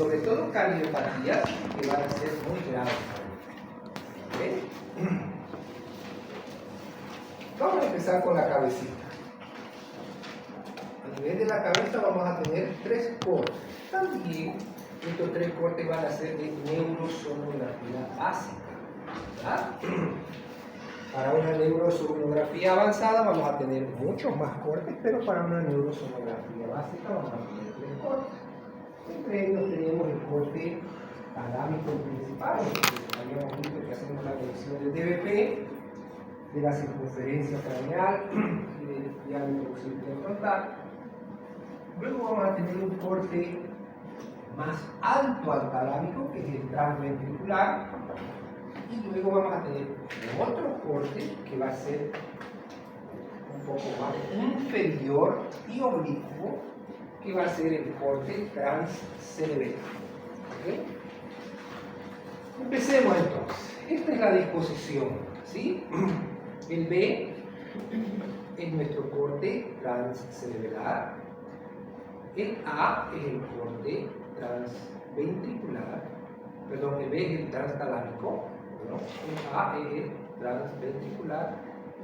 sobre todo cardiopatías que van a ser muy graves. ¿Okay? Vamos a empezar con la cabecita. A nivel de la cabeza vamos a tener 3 cortes. También estos 3 cortes van a ser de neurosonografía básica, ¿verdad? Para una neurosonografía avanzada vamos a tener muchos más cortes, pero para una neurosonografía básica vamos a tener 3 cortes. Entre ellos tenemos el corte talámico principal, que habíamos visto que hacemos la medición del DBP, de la circunferencia craneal y del diámetro occipital frontal. Luego vamos a tener un corte más alto al talámico, que es el transventricular, y luego vamos a tener otro corte que va a ser un poco más inferior y oblicuo, que va a ser el corte transcerebral. ¿Okay? Empecemos entonces. Esta es la disposición, ¿sí? El B es nuestro corte transcerebral. El A es el corte transventricular. Perdón, el B es el transtalámico. ¿No? El A es el transventricular.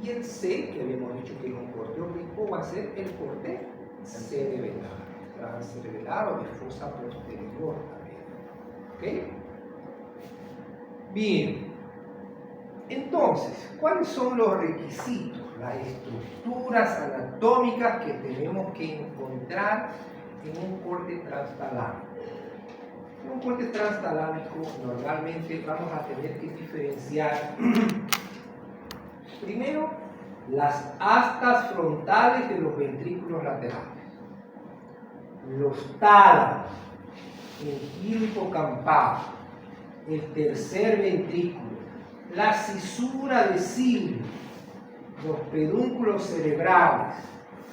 Y el C, que habíamos dicho que es un corte oblicuo, va a ser el corte cerebral. Transcerebral o de fosa posterior también. ¿Ok? Bien. Entonces, ¿cuáles son los requisitos, las estructuras anatómicas que tenemos que encontrar en un corte transtalámico? En un corte transtalámico normalmente vamos a tener que diferenciar primero las astas frontales de los ventrículos laterales, los tálamos, el giro hipocampal, el tercer ventrículo, la cisura de Silley, los pedúnculos cerebrales,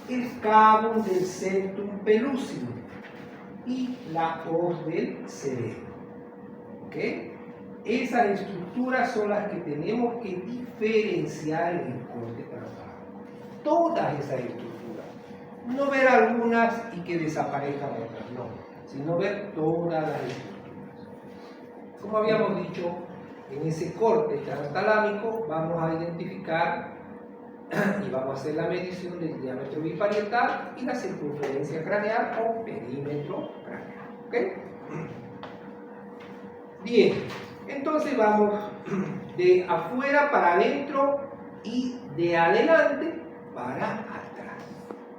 el cabo del septum pellucidum y la hoz del cerebro. ¿Ok? Esas estructuras son las que tenemos que diferenciar en el corte transtalámico. Todas esas estructuras. No ver algunas y que desaparezcan otras, no, sino ver todas las estructuras. Como habíamos dicho, en ese corte transtalámico vamos a identificar y vamos a hacer la medición del diámetro biparietal y la circunferencia craneal o perímetro craneal. ¿Okay? Bien, entonces vamos de afuera para adentro y de adelante para atrás.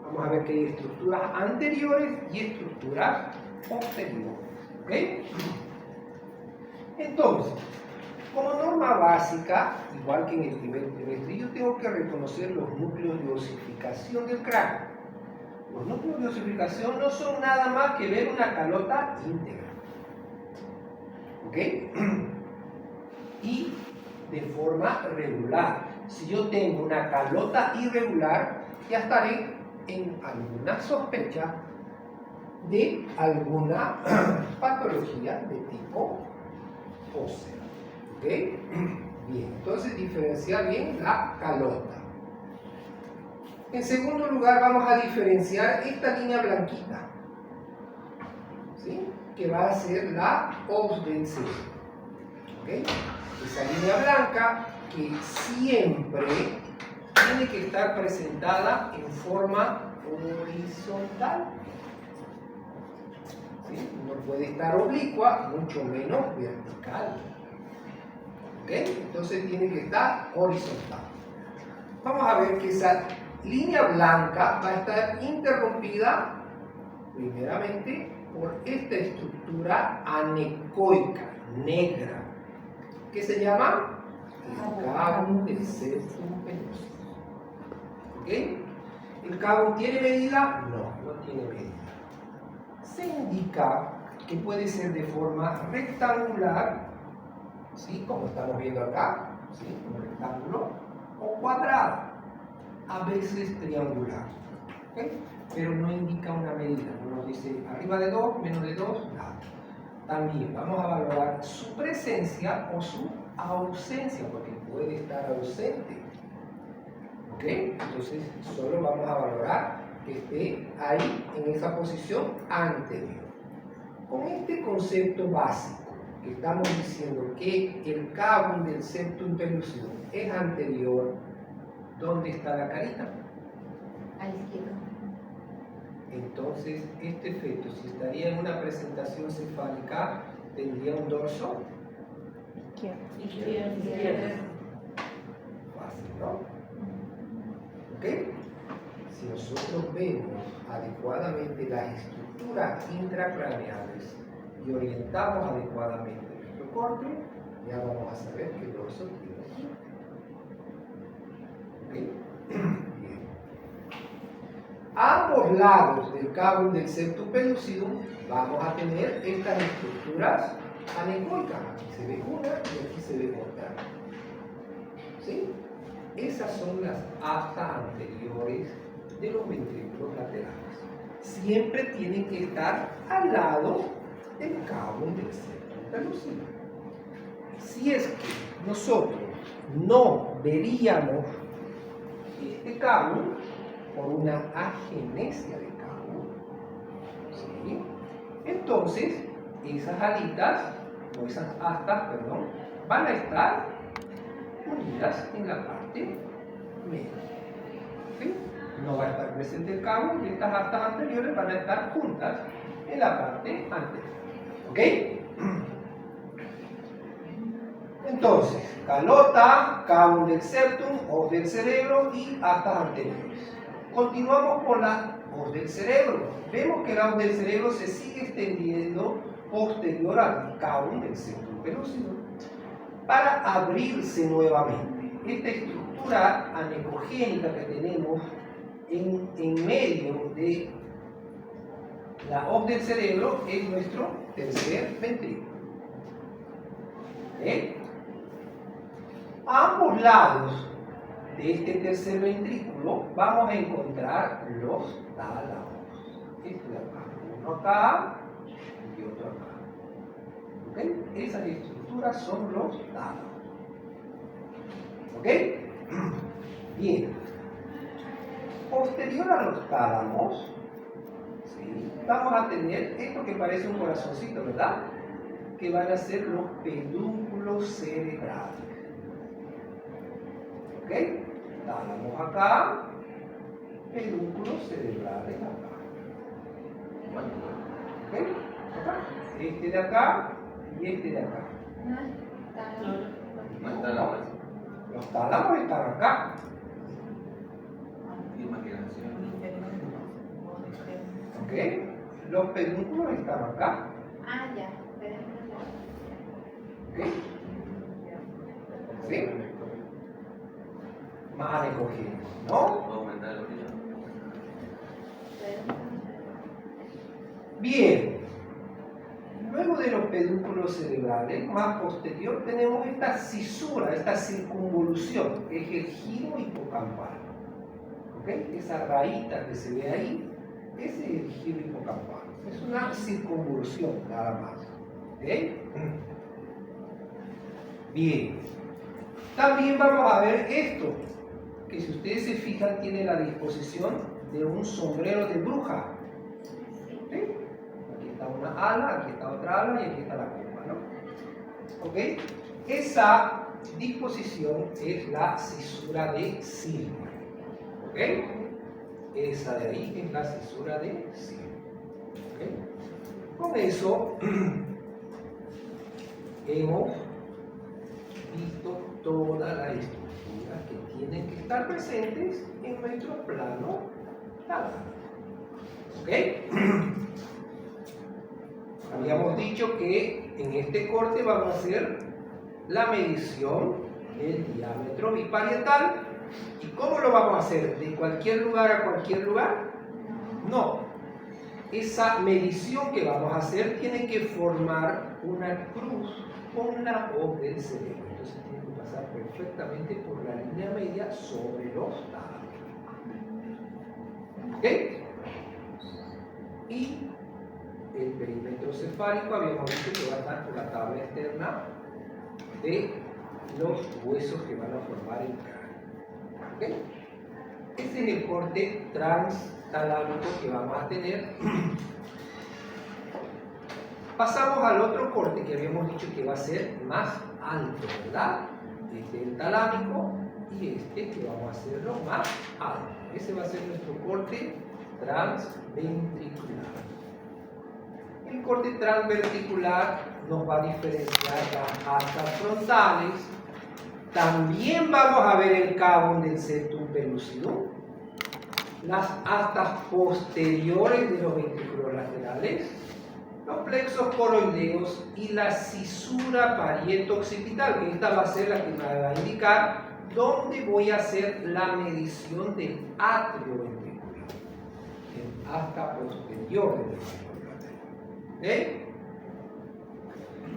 Vamos a ver que hay estructuras anteriores y estructuras posteriores. ¿Okay? Entonces, como norma básica, igual que en el primer trimestre, yo tengo que reconocer los núcleos de osificación del cráneo. Los núcleos de osificación no son nada más que ver una calota íntegra. ¿Ok? Y de forma regular. Si yo tengo una calota irregular, ya estaré en alguna sospecha de alguna patología de tipo óseo. ¿Ok? Bien, entonces diferenciar bien la calota. En segundo lugar vamos a diferenciar esta línea blanquita, ¿sí? Que va a ser la hoz del cerebro. ¿Ok? Esa línea blanca que siempre tiene que estar presentada en forma horizontal. ¿Sí? No puede estar oblicua, mucho menos vertical. ¿Ok? Entonces tiene que estar horizontal. Vamos a ver que esa línea blanca va a estar interrumpida primeramente por esta estructura anecoica, negra, que se llama el cabo del septum pellucidum. ¿Ok? ¿El cabo tiene medida? No, no tiene medida. Se indica que puede ser de forma rectangular, ¿sí? Como estamos viendo acá, ¿sí? Un rectángulo, o cuadrada, a veces triangular. ¿Ok? Pero no indica una medida, no nos dice arriba de 2, menos de 2, nada. También vamos a valorar su presencia o su ausencia, porque puede estar ausente. ¿Ok? Entonces solo vamos a valorar que esté ahí en esa posición anterior. Con este concepto básico, que estamos diciendo que el cabo del septum pellucidum es anterior, ¿dónde está la carita? A la izquierda. Entonces, este feto, si estaría en una presentación cefálica, tendría un dorso Izquierda. fácil, ¿no? ¿Ok? Si nosotros vemos adecuadamente las estructuras intracraneales y orientamos adecuadamente nuestro corte, ya vamos a saber que el dorso tiene. ¿Ok? Bien. A ambos lados del cabo del septum pellucidum vamos a tener estas estructuras anecoicas. Aquí se ve una y aquí se ve otra. ¿Sí? Esas son las astas anteriores de los ventrículos laterales. Siempre tienen que estar al lado del cabo del septum pellucidum. Si es que nosotros no veríamos este cabo por una agenesia de cabo, ¿sí? Entonces esas alitas, o esas astas, perdón, van a estar unidas en la parte media. ¿Sí? No va a estar presente el cabo y estas astas anteriores van a estar juntas en la parte anterior. ¿Ok? Entonces, calota, cabo del septum, os del cerebro y astas anteriores. Continuamos con la os del cerebro. Vemos que la os del cerebro se sigue extendiendo posterior al cabo del septum pellucidum para abrirse nuevamente. Esta estructura anecogénica que tenemos en medio de la os del cerebro es nuestro tercer ventrículo. ¿Eh? A ambos lados de este tercer ventrículo vamos a encontrar los tálamos. Este de acá, uno acá y otro acá. ¿Ok? Esas estructuras son los tálamos. ¿Ok? Bien. Posterior a los tálamos, ¿sí?, vamos a tener esto que parece un corazoncito, ¿verdad? Que van a ser los pedúnculos cerebrales. ¿Ok? Tálamos acá, pedúnculos cerebrales acá. ¿Ok? Acá. Este de acá y este de acá. Los tálamos están acá. ¿Ok? Los pedúnculos están acá. Ah, ya. ¿Ok? ¿Sí? Más anecogénico, ¿no? Bien. Luego de los pedúnculos cerebrales, más posterior, tenemos esta cisura, esta circunvolución, que es el giro hipocampal. ¿Ok? Esa rayita que se ve ahí, ese es el giro hipocampal. Es una circunvolución, nada más. ¿Ok? Bien. También vamos a ver esto, que si ustedes se fijan tiene la disposición de un sombrero de bruja. ¿Sí? Aquí está una ala, aquí está otra ala y aquí está la copa, ¿no? ¿Ok? Esa disposición es la cisura de Silva. ¿Ok? Esa de ahí es la cisura de Silva. ¿Ok? Con eso hemos visto todas las estructuras que tienen que estar presentes en nuestro plano tálago. ¿Ok? Habíamos dicho que en este corte vamos a hacer la medición del diámetro biparietal. ¿Y cómo lo vamos a hacer? ¿De cualquier lugar a cualquier lugar? No. Esa medición que vamos a hacer tiene que formar una cruz con la O del cerebro. Entonces tiene que pasar perfectamente por la línea media sobre los tálamos. ¿Ok? Y el perímetro cefálico habíamos dicho que va a estar por la tabla externa de los huesos que van a formar el cráneo. ¿Ok? Ese es el corte transtalámico que vamos a tener Pasamos al otro corte que habíamos dicho que va a ser más alto, ¿verdad? Este es el talámico y este que vamos a hacerlo más alto. Ese va a ser nuestro corte transventricular. El corte transventricular nos va a diferenciar las astas frontales. También vamos a ver el cabo del septum pellucidum, las astas posteriores de los ventrículos laterales, los plexos coroideos y la cisura parieto-occipital, que esta va a ser la que me va a indicar dónde voy a hacer la medición del atrio ventricular, el asta posterior del ventrículo lateral. ¿Okay?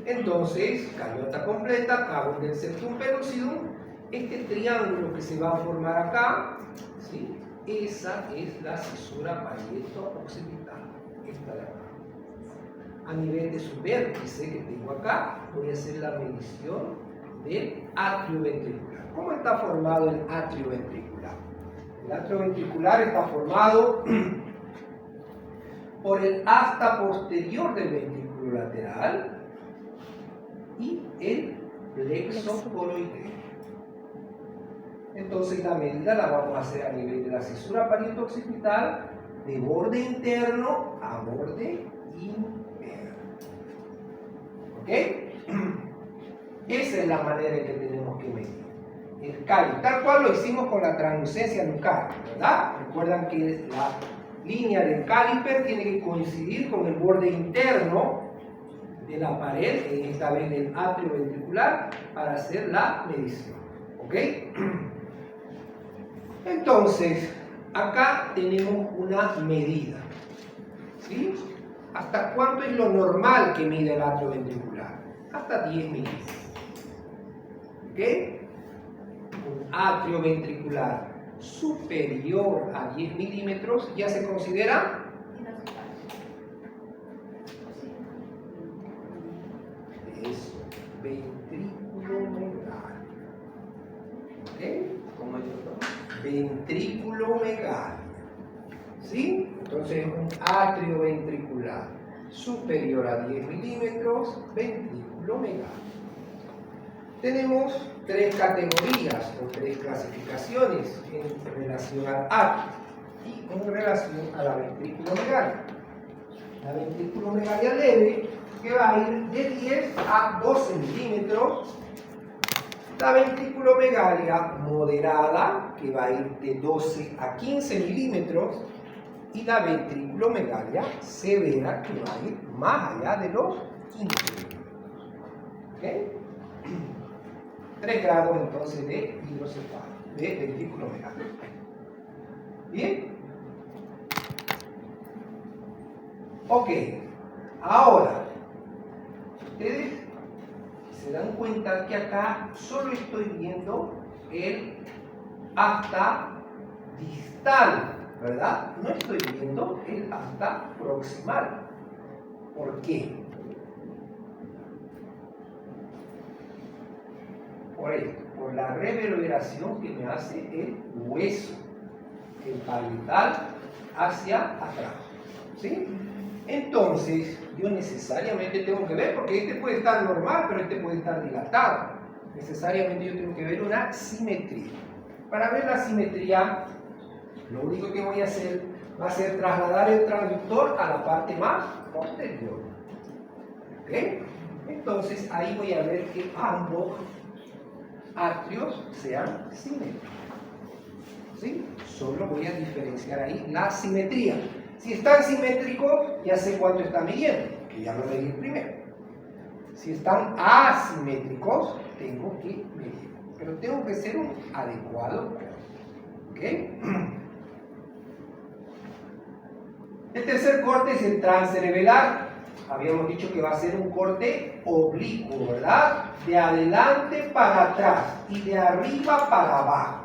Entonces, calota completa, cabo del septum pellucidum, este triángulo que se va a formar acá, ¿sí? Esa es la cisura parieto-occipital, esta de acá. A nivel de su vértice que tengo acá, voy a hacer la medición del atrio ventricular. ¿Cómo está formado el atrio ventricular? El atrio ventricular está formado por el asta posterior del ventrículo lateral y el plexo coroideo. Entonces la medida la vamos a hacer a nivel de la cisura parieto-occipital de borde interno a borde interno. ¿Ok? Esa es la manera en que tenemos que medir el cáliz, tal cual lo hicimos con la translucencia nucal, ¿verdad? Recuerdan que la línea del cáliper tiene que coincidir con el borde interno de la pared, en esta vez del atrio ventricular, para hacer la medición. ¿Ok? Entonces, acá tenemos una medida. ¿Sí? ¿Hasta cuánto es lo normal que mide el atrio ventricular? Hasta 10 milímetros. ¿Ok? Un atrio ventricular superior a 10 milímetros ya se considera eso, ventrículo megario. ¿Ok? ¿Cómo es eso? Ventrículo megario. ¿Sí? Entonces un atrio ventricular superior a 10 milímetros, ventrículo megario. Tenemos tres categorías o tres clasificaciones en relación al atrio y en relación a la ventrículomegalia. La ventrículomegalia leve, que va a ir de 10 a 12 milímetros. La ventrículomegalia moderada, que va a ir de 12 a 15 milímetros. Y la ventrículomegalia severa, que va a ir más allá de los 15 milímetros. ¿Okay? 3 grados entonces de hidrocefalia, de ventrículomegalia. ¿Bien? Ok, ahora, ustedes se dan cuenta que acá solo estoy viendo el asta distal, ¿verdad? No estoy viendo el asta proximal. ¿Por qué? Por esto, por la reverberación que me hace el hueso, el parietal hacia atrás. ¿Sí? Entonces, yo necesariamente tengo que ver, porque este puede estar normal, pero este puede estar dilatado. Necesariamente yo tengo que ver una simetría. Para ver la simetría, lo único que voy a hacer va a ser trasladar el transductor a la parte más posterior. ¿Ok? Entonces, ahí voy a ver que ambos atrios sean simétricos. ¿Sí? Solo voy a diferenciar ahí la simetría. Si están simétricos, ya sé cuánto está midiendo, que ya lo medí primero. Si están asimétricos, tengo que medir. Pero tengo que ser un adecuado corte. ¿Ok? El tercer corte es el transcerebelar. Habíamos dicho que va a ser un corte oblicuo, ¿verdad? De adelante para atrás y de arriba para abajo.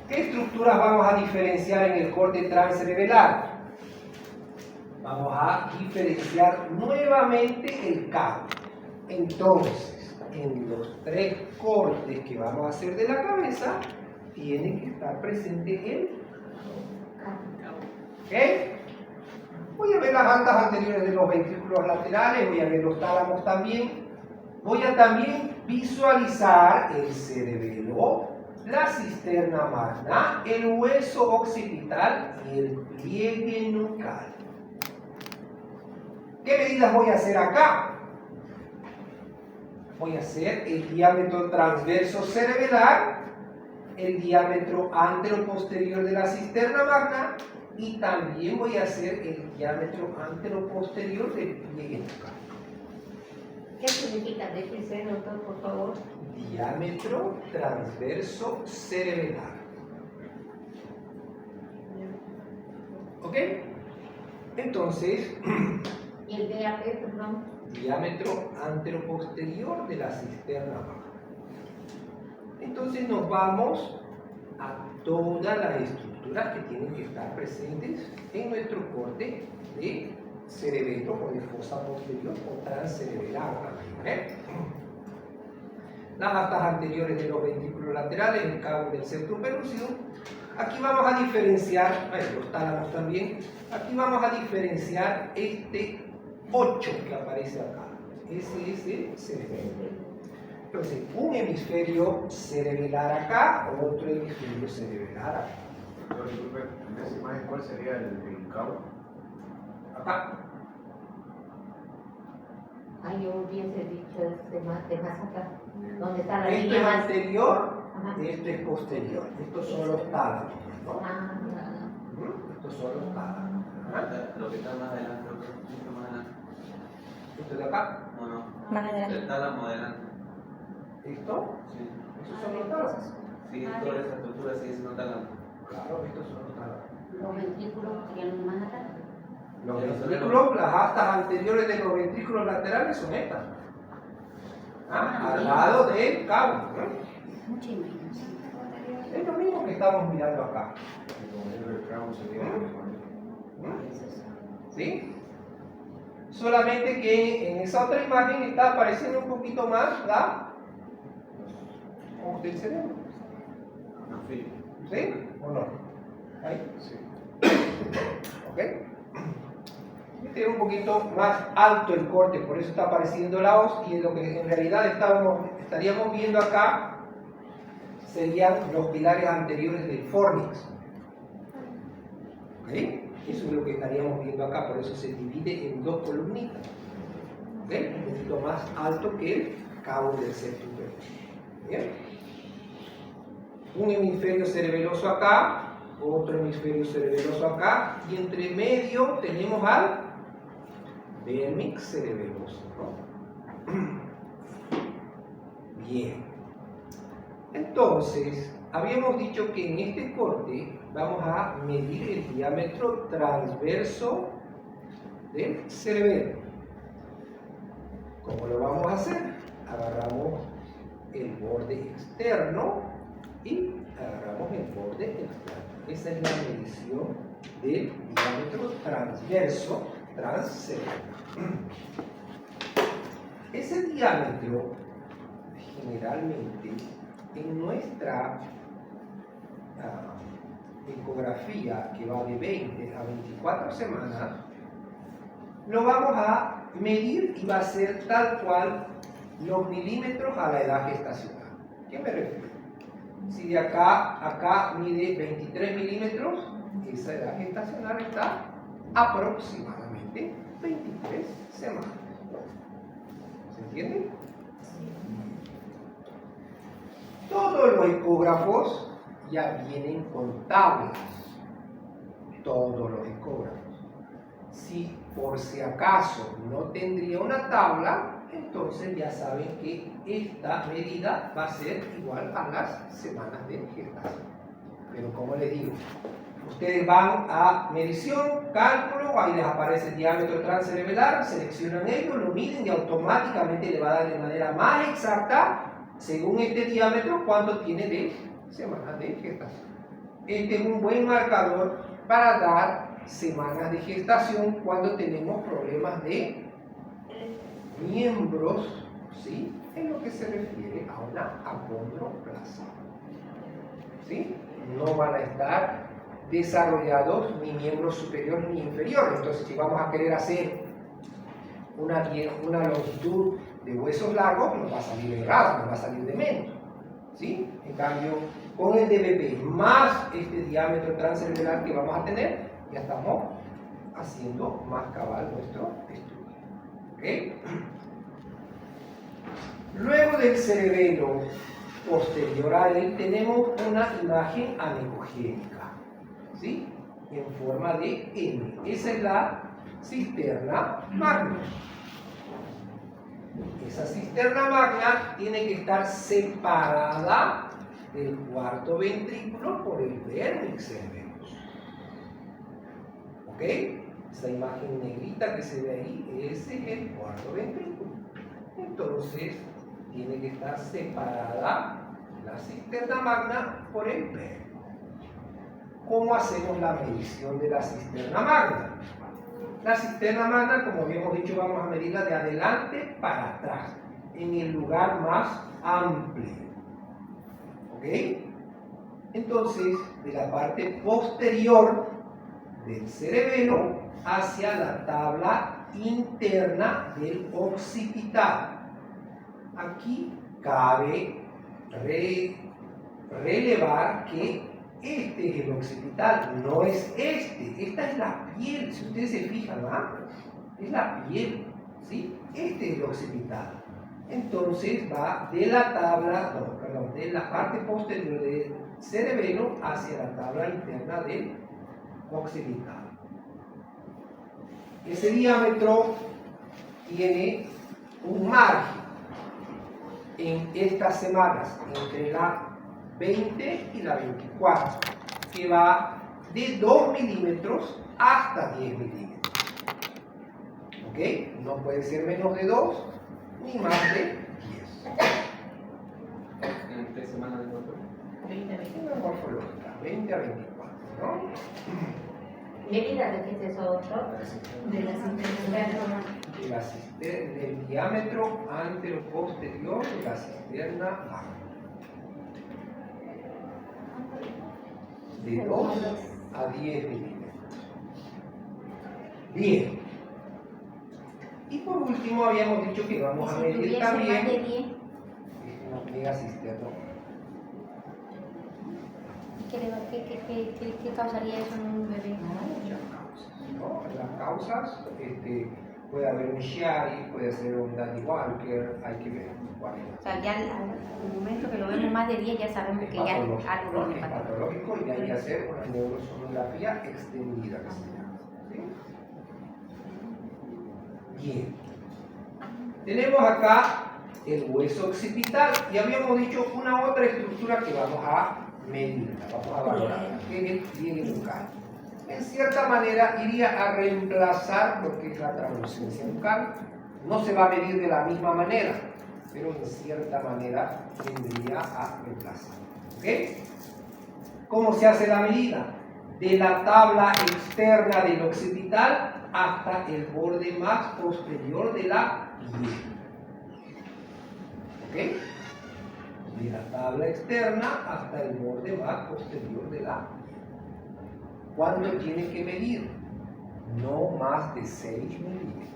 ¿Qué estructuras vamos a diferenciar en el corte transcerebelar? Vamos a diferenciar nuevamente el cabo. Entonces, en los 3 cortes que vamos a hacer de la cabeza, tiene que estar presente el cabo. ¿Ok? Voy a ver las andas anteriores de los ventrículos laterales, voy a ver los tálamos también. Voy a también visualizar el cerebelo, la cisterna magna, el hueso occipital y el pliegue nucal. ¿Qué medidas voy a hacer acá? Voy a hacer el diámetro transverso cerebelar, el diámetro anteroposterior de la cisterna magna y también voy a hacer el diámetro anteroposterior del pliegue nucal. ¿Qué significa? Déjese, doctor, por favor. Diámetro transverso cerebelar. ¿Ok? Entonces, ¿Y el DAP, perdón? diámetro anteroposterior de la cisterna magna. Entonces nos vamos a todas las estructuras que tienen que estar presentes en nuestro corte de cerebelo o de fosa posterior o transcerebelar también. Las astas anteriores de los ventrículos laterales, el cabo del septum pellucidum. Aquí vamos a diferenciar, bueno, los tálamos también. Aquí vamos a diferenciar este 8 que aparece acá. Ese es el cerebelo. Entonces, un hemisferio cerebelar acá, otro hemisferio cerebelar acá. Pero, disculpe, en esa imagen, ¿cuál sería el cabo? Acá. Ay, yo hubiese dicho de más acá. ¿Dónde está la Esto línea es más? anterior, Ajá. esto es posterior. Estos son los tálamos, ¿no? Ah, Estos son los tálamos. Ajá. Lo que está más adelante, un poquito más adelante. Esto de acá, No, no. Más adelante. El tálamo adelante. esto, Sí. estos son los tálamos. Sí, toda esa estructura sigue siendo tálamo. Claro, estos son los tálamos. los ventrículos serían más acá. Los ventrículos, las astas anteriores de los ventrículos laterales son estas. Al lado del cabo. Mucha imaginación. Es lo mismo que estamos mirando acá. El cabo sería ¿Sí? Solamente que en esa otra imagen está apareciendo un poquito más la hoja del cerebro. No, sí. ¿Sí? ¿O no? Ahí. Sí. ¿Ok? Este es un poquito más alto el corte, por eso está apareciendo la hoz, y lo que en realidad estaríamos viendo acá serían los pilares anteriores del fornix. ¿Ok? Eso es lo que estaríamos viendo acá, por eso se divide en dos columnitas. ¿Ok? Un poquito más alto que el cabo del septum pellucidum. ¿Bien? Un hemisferio cerebeloso acá, otro hemisferio cerebeloso acá, y entre medio tenemos al vérmix cerebeloso, ¿no? Bien. Entonces, habíamos dicho que en este corte vamos a medir el diámetro transverso del cerebelo. ¿Cómo lo vamos a hacer? Agarramos el borde externo y agarramos el borde externo. Esa es la medición del diámetro transverso transcerebral. Ese diámetro, generalmente, en nuestra ecografía, que va de 20 a 24 semanas, lo vamos a medir y va a ser tal cual los milímetros a la edad gestacional. ¿Qué me refiero? Si de acá a acá mide 23 milímetros, esa edad gestacional está aproximadamente 23 semanas. ¿Se entiende? Todos los ecógrafos ya vienen con tablas. Todos los ecógrafos. Si por si acaso no tendría una tabla, entonces ya saben que esta medida va a ser igual a las semanas de gestación. Pero como les digo, ustedes van a medición, cálculo, ahí les aparece el diámetro transcerebelar, seleccionan ello, lo miden y automáticamente le va a dar de manera más exacta, según este diámetro, cuánto tiene de semanas de gestación. Este es un buen marcador para dar semanas de gestación cuando tenemos problemas de miembros, ¿sí? En lo que se refiere a una acondroplasia. ¿Sí? No van a estar desarrollados ni miembro superior ni inferior. Entonces, si vamos a querer hacer una longitud de huesos largos, nos va a salir errada, nos va a salir de menos. ¿Sí? En cambio, con el DBP más este diámetro transcerebral que vamos a tener, ya estamos haciendo más cabal nuestro estudio. ¿Ok? Luego del cerebelo posterior a él tenemos una imagen anecogénica, ¿sí? En forma de M. Esa es la cisterna magna. Esa cisterna magna tiene que estar separada del cuarto ventrículo por el vértex cerebelus. ¿Ok? Esa imagen negrita que se ve ahí, ese es el cuarto ventrículo. Entonces, tiene que estar separada la cisterna magna por el vértex. ¿Cómo hacemos la medición de la cisterna magna? La cisterna magna, como habíamos dicho, vamos a medirla de adelante para atrás, en el lugar más amplio. ¿Ok? Entonces, de la parte posterior del cerebelo hacia la tabla interna del occipital. Aquí cabe relevar que este es el occipital, no es este. Esta es la piel, si ustedes se fijan, ¿ah? Es la piel, ¿sí? Este es el occipital. Entonces va de la tabla, no, perdón, de la parte posterior del cerebelo hacia la tabla interna del occipital. Ese diámetro tiene un margen en estas semanas entre la 20 y la 24, que va de 2 milímetros hasta 10 milímetros. ¿Ok? No puede ser menos de 2 ni más de 10. ¿En 3 semanas de doctor? 20 a 20. Una morfológica, 20 a 24, ¿no? Medida de qué es eso otro. De la cisterna. Del diámetro antero-posterior de la cisterna magna. De 2 a 10 milímetros. Bien. Y por último habíamos dicho que vamos a medir también una megacisterna. ¿Qué causaría eso en un bebé? ¿No? Las causas, puede haber un Chiari, puede ser un Danny Walker, hay que ver cuál es. O sea, ya al momento que lo vemos más de 10 ya sabemos que ya algo ¿no? viene Es patológico y hay que hacer una neurosonografía extendida que se llama. ¿Sí? Bien. Tenemos acá el hueso occipital y habíamos dicho una otra estructura que vamos a medirla, vamos a valorarla, que es el pliegue nucal. En cierta manera iría a reemplazar lo que es la translucencia nucal. No se va a medir de la misma manera, pero en cierta manera vendría a reemplazar. ¿Ok? ¿Cómo se hace la medida? De la tabla externa del occipital hasta el borde más posterior de la piel. ¿Ok? De la tabla externa hasta el borde más posterior de la piel. ¿Cuánto tiene que medir? No más de 6 milímetros.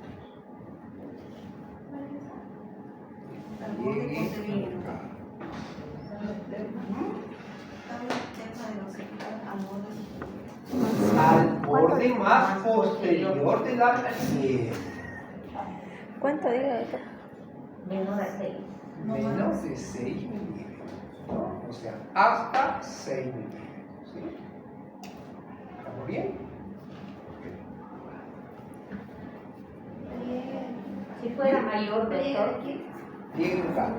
Al borde más posterior de la piel. ¿Cuánto digo esto? Menos de 6. Menos de 6 milímetros. ¿No? O sea, hasta 6 milímetros. ¿Sí? ¿Estamos bien? Si fuera mayor, doctor. Pliegue nucal.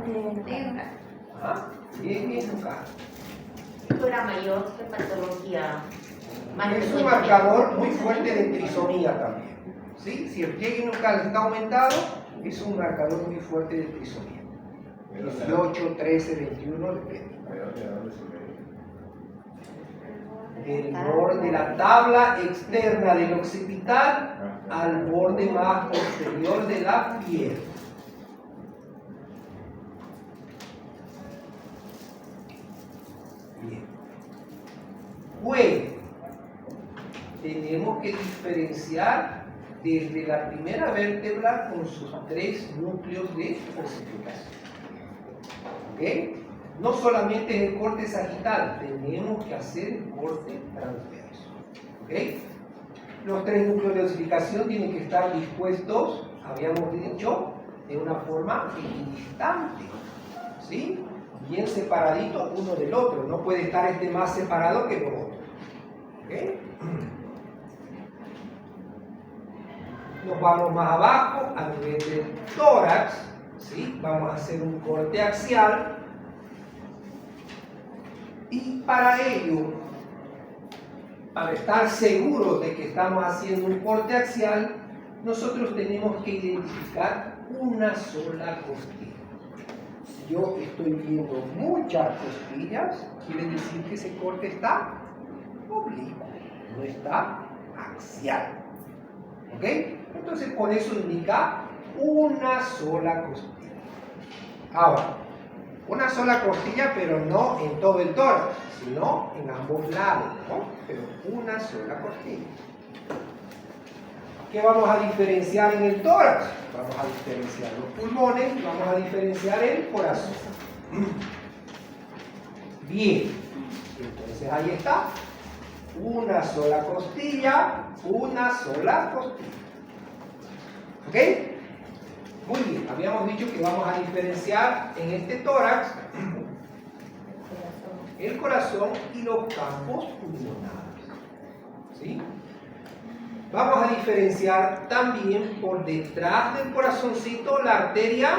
Ajá. Pliegue nucal. Si fuera mayor, ¿qué patología? Es un marcador muy fuerte de trisomía también. ¿Sí? Si el pliegue nucal está aumentado, es un marcador muy fuerte de trisomía. 18, 13, 21, depende. Del borde de la tabla externa del occipital al borde más posterior de la piel. Bien. Bueno, tenemos que diferenciar desde la primera vértebra con sus 3 núcleos de osificación. ¿Ok? No solamente es el corte sagital, tenemos que hacer el corte transverso. ¿Ok? Los 3 núcleos de osificación tienen que estar dispuestos, habíamos dicho, de una forma equidistante. ¿Sí? Bien separaditos uno del otro. No puede estar este más separado que el otro. ¿Ok? Nos vamos más abajo, a nivel del tórax. ¿Sí? Vamos a hacer un corte axial. Y para ello, para estar seguros de que estamos haciendo un corte axial, nosotros tenemos que identificar una sola costilla. Si yo estoy viendo muchas costillas, quiere decir que ese corte está oblicuo, no está axial. ¿Ok? Entonces por eso indica una sola costilla. Ahora, una sola costilla, pero no en todo el tórax, sino en ambos lados, ¿no? Pero una sola costilla. ¿Qué vamos a diferenciar en el tórax? Vamos a diferenciar los pulmones y vamos a diferenciar el corazón. Bien, entonces ahí está. Una sola costilla, una sola costilla. ¿Ok? Muy bien, habíamos dicho que vamos a diferenciar en este tórax el corazón y los campos pulmonares. ¿Sí? Vamos a diferenciar también por detrás del corazoncito la arteria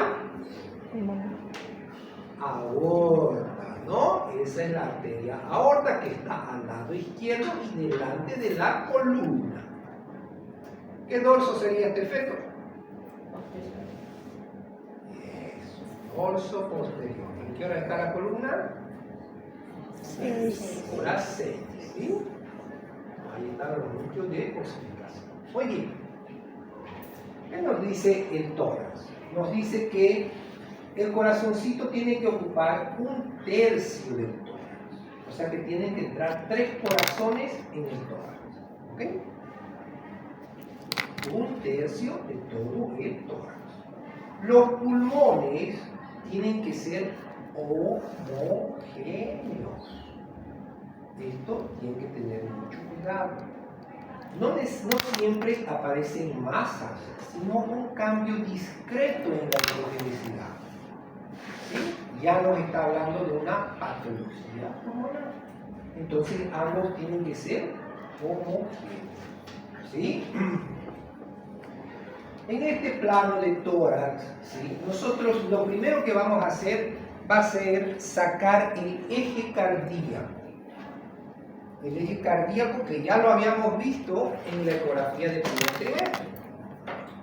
aorta, ¿no? Esa es la arteria aorta que está al lado izquierdo y delante de la columna. ¿Qué dorso sería este feto? Dorso posterior. ¿En qué hora está la columna? 6. Hora 6. ¿Sí? Ahí están los núcleos de osificación. Muy bien. ¿Qué nos dice el tórax? Nos dice que el corazoncito tiene que ocupar 1/3 del tórax. O sea que tienen que entrar 3 corazones en el tórax. ¿Ok? 1/3 de todo el tórax. Los pulmones tienen que ser homogéneos. Esto tiene que tener mucho cuidado. No siempre aparecen masas, sino un cambio discreto en la heterogeneidad. ¿Sí? Ya nos está hablando de una patología pulmonar. Entonces ambos tienen que ser homogéneos. ¿Sí? En este plano de tórax, ¿sí? Nosotros lo primero que vamos a hacer va a ser sacar el eje cardíaco. El eje cardíaco que ya lo habíamos visto en la ecografía de primer trimestre.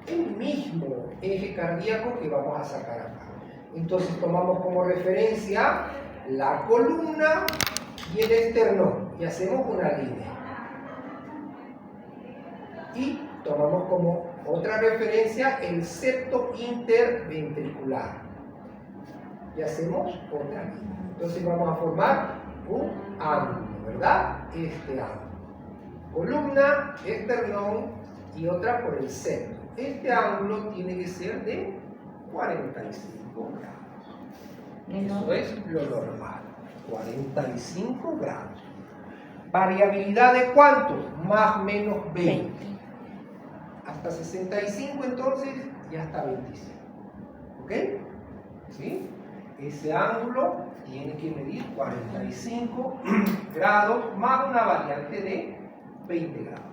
El mismo eje cardíaco que vamos a sacar acá. Entonces tomamos como referencia la columna y el esternón y hacemos una línea. Y tomamos como otra referencia el septo interventricular y hacemos otra línea. Entonces vamos a formar un ángulo, ¿verdad? Este ángulo. Columna, esternón y otra por el septo. Este ángulo tiene que ser de 45 grados. Eso es lo normal. 45 grados. Variabilidad de ¿cuánto? Más o menos 20. Hasta 65 entonces y hasta 25. ¿Ok? ¿Sí? Ese ángulo tiene que medir 45 grados más una variante de 20 grados.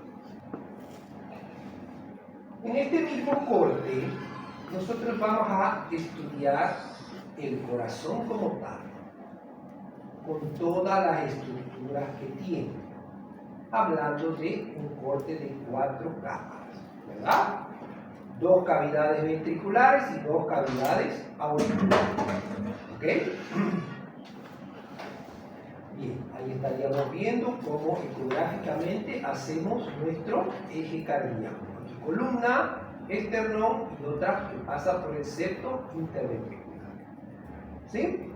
En este mismo corte, nosotros vamos a estudiar el corazón como tal, con todas las estructuras que tiene, hablando de un corte de 4 capas, ¿verdad? 2 cavidades ventriculares y 2 cavidades auriculares. ¿Ok? Bien, ahí estaríamos viendo cómo ecográficamente hacemos nuestro eje cardíaco. Columna, esternón y otra que pasa por el septo interventricular. ¿Sí?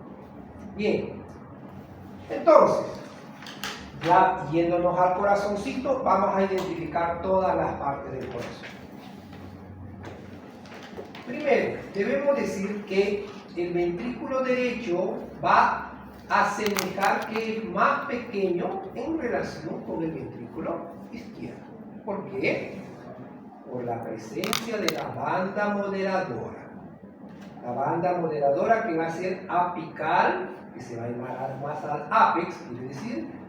Bien. Entonces, Ya yéndonos al corazoncito, vamos a identificar todas las partes del corazón. Primero, debemos decir que el ventrículo derecho va a asemejar que es más pequeño en relación con el ventrículo izquierdo. ¿Por qué? Por la presencia de la banda moderadora. La banda moderadora que va a ser apical, que se va a llamar más al ápex, quiere decir,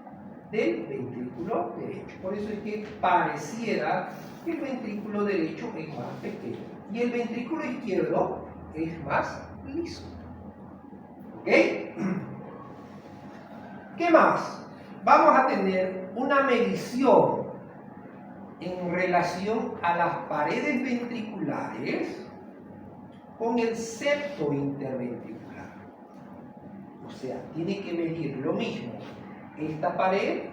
del ventrículo derecho. Por eso es que pareciera que el ventrículo derecho es más pequeño y el ventrículo izquierdo es más liso. ¿Ok? ¿Qué más? Vamos a tener una medición en relación a las paredes ventriculares con el septo interventricular. O sea, tiene que medir lo mismo esta pared,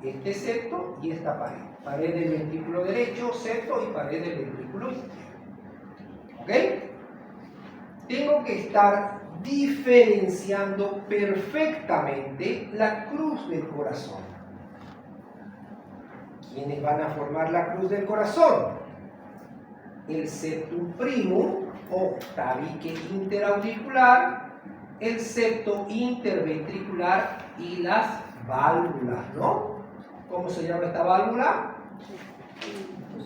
este septo y esta pared. Pared del ventrículo derecho, septo y pared del ventrículo izquierdo. ¿Ok? Tengo que estar diferenciando perfectamente la cruz del corazón. ¿Quiénes van a formar la cruz del corazón? El septum primum o tabique interauricular, el septo interventricular y las válvulas, ¿no? ¿Cómo se llama esta válvula?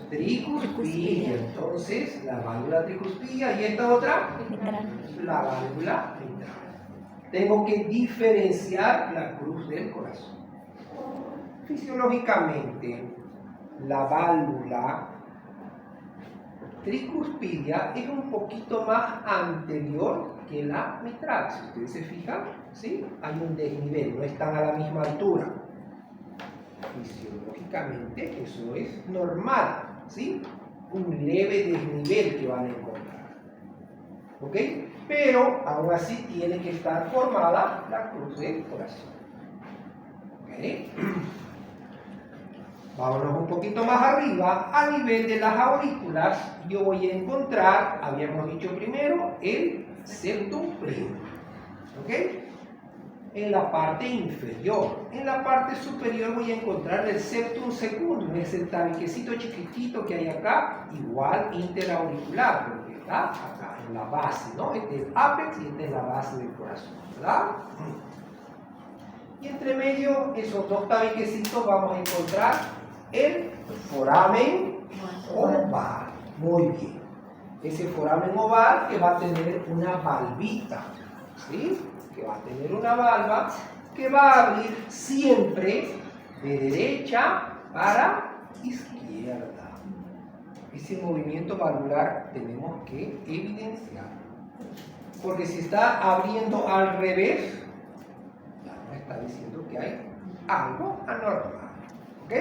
Tricuspidia. Entonces, la válvula tricuspidia y esta otra, la válvula mitral. Tengo que diferenciar la cruz del corazón. Fisiológicamente, la válvula tricuspidia es un poquito más anterior que la mitral. Si ustedes se fijan, ¿sí? Hay un desnivel, no están a la misma altura. Fisiológicamente eso es normal, ¿sí? Un leve desnivel que van a encontrar. ¿Ok? Pero aún así tiene que estar formada la cruz del corazón. ¿Ok? Vámonos un poquito más arriba, a nivel de las aurículas, yo voy a encontrar, habíamos dicho primero, el septum primum. ¿Ok? En la parte inferior. En la parte superior voy a encontrar el septum secundum, es el tabiquecito chiquitito que hay acá, igual interauricular, porque está acá en la base, ¿no? Este es el ápex y esta es la base del corazón, ¿verdad? Y entre medio, esos dos tabiquecitos, vamos a encontrar el foramen oval. Muy bien. Ese foramen oval que va a tener una valvita, ¿sí? Que va a tener una valva que va a abrir siempre de derecha para izquierda. Ese movimiento valvular tenemos que evidenciar. Porque si está abriendo al revés, ya nos está diciendo que hay algo anormal. ¿Ok?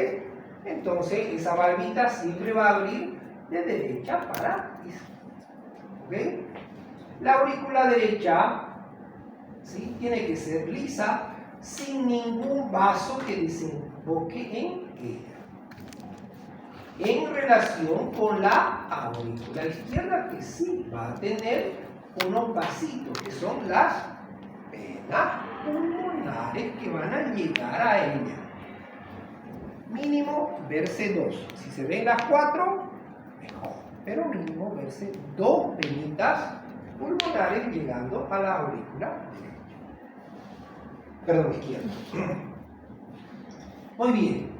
Entonces, esa valvita siempre va a abrir de derecha para izquierda. ¿Ok? La aurícula derecha, ¿sí? Tiene que ser lisa, sin ningún vaso que desemboque en ella. En relación con la aurícula izquierda, que sí va a tener unos vasitos, que son las venas pulmonares que van a llegar a ella. Mínimo verse 2. Si se ven las 4, mejor. Pero mínimo verse 2 venitas pulmonares llegando a la aurícula derecha. Perdón, izquierda. Muy bien.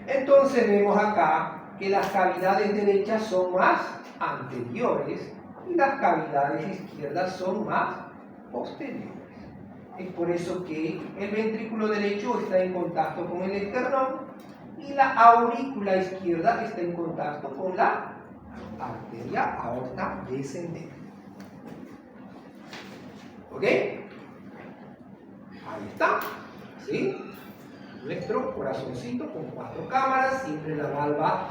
Entonces vemos acá que las cavidades derechas son más anteriores y las cavidades izquierdas son más posteriores. Es por eso que el ventrículo derecho está en contacto con el esternón y la aurícula izquierda está en contacto con la arteria aorta descendente. ¿Ok? Ahí está. ¿Sí? Nuestro corazoncito con 4 cámaras, siempre la valva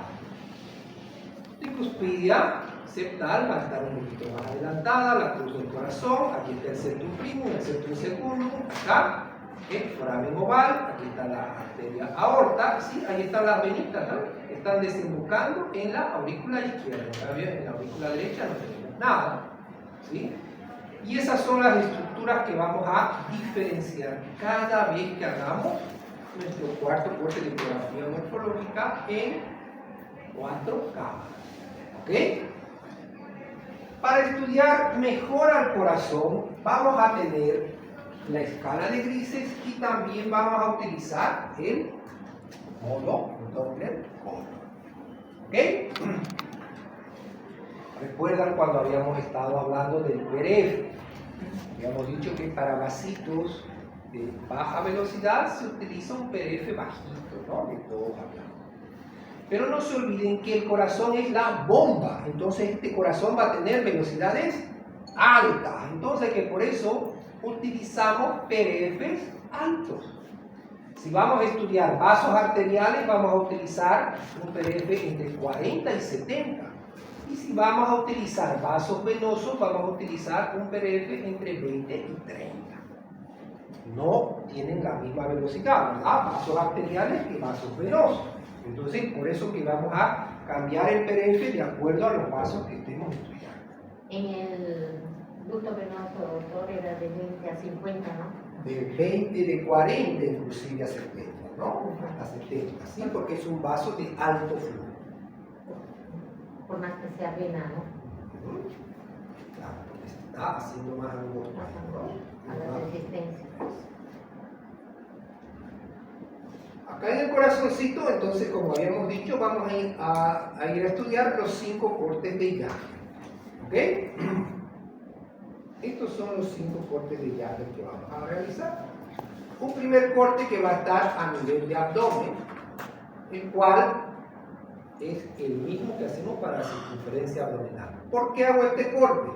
tricuspidia septal va a estar un poquito más adelantada, la cruz del corazón, aquí está el septum primum, el septum secundum, acá el foramen oval, aquí está la arteria aorta, ¿sí? Ahí están las venitas, ¿no? Están desembocando en la aurícula izquierda, en la aurícula derecha no tenemos nada, ¿sí? Y esas son las estructuras que vamos a diferenciar cada vez que hagamos nuestro cuarto corte de ecografía morfológica en 4 cámaras. ¿Ok? Para estudiar mejor al corazón, vamos a tener la escala de grises y también vamos a utilizar el modo Doppler color. ¿Ok? ¿Recuerdan cuando habíamos estado hablando del PRF? Habíamos dicho que para vasitos de baja velocidad se utiliza un PRF bajito, ¿no? De todos hablamos. Pero no se olviden que el corazón es la bomba, entonces este corazón va a tener velocidades altas, entonces que por eso utilizamos PRFs altos. Si vamos a estudiar vasos arteriales, vamos a utilizar un PRF entre 40 y 70. Y si vamos a utilizar vasos venosos, vamos a utilizar un PRF entre 20 y 30. No tienen la misma velocidad, ¿verdad? Vasos arteriales que vasos venosos. Entonces, por eso que vamos a cambiar el PRF de acuerdo a los vasos que estemos estudiando. En el ducto venoso, doctor, era de 20 a 50, ¿no? De 20, de 40 inclusive a 70, ¿no? Hasta 70, ¿sí? Porque es un vaso de alto flujo. Por más que sea vena, ¿no? Claro, porque se está haciendo más angosto, ¿no? A la resistencia. Acá en el corazoncito, entonces, como habíamos dicho, vamos a ir a estudiar los 5 cortes de Jagger. ¿Ok? Estos son los 5 cortes de Jagger que vamos a realizar. Un primer corte que va a estar a nivel de abdomen, el cual es el mismo que hacemos para la circunferencia abdominal. ¿Por qué hago este corte?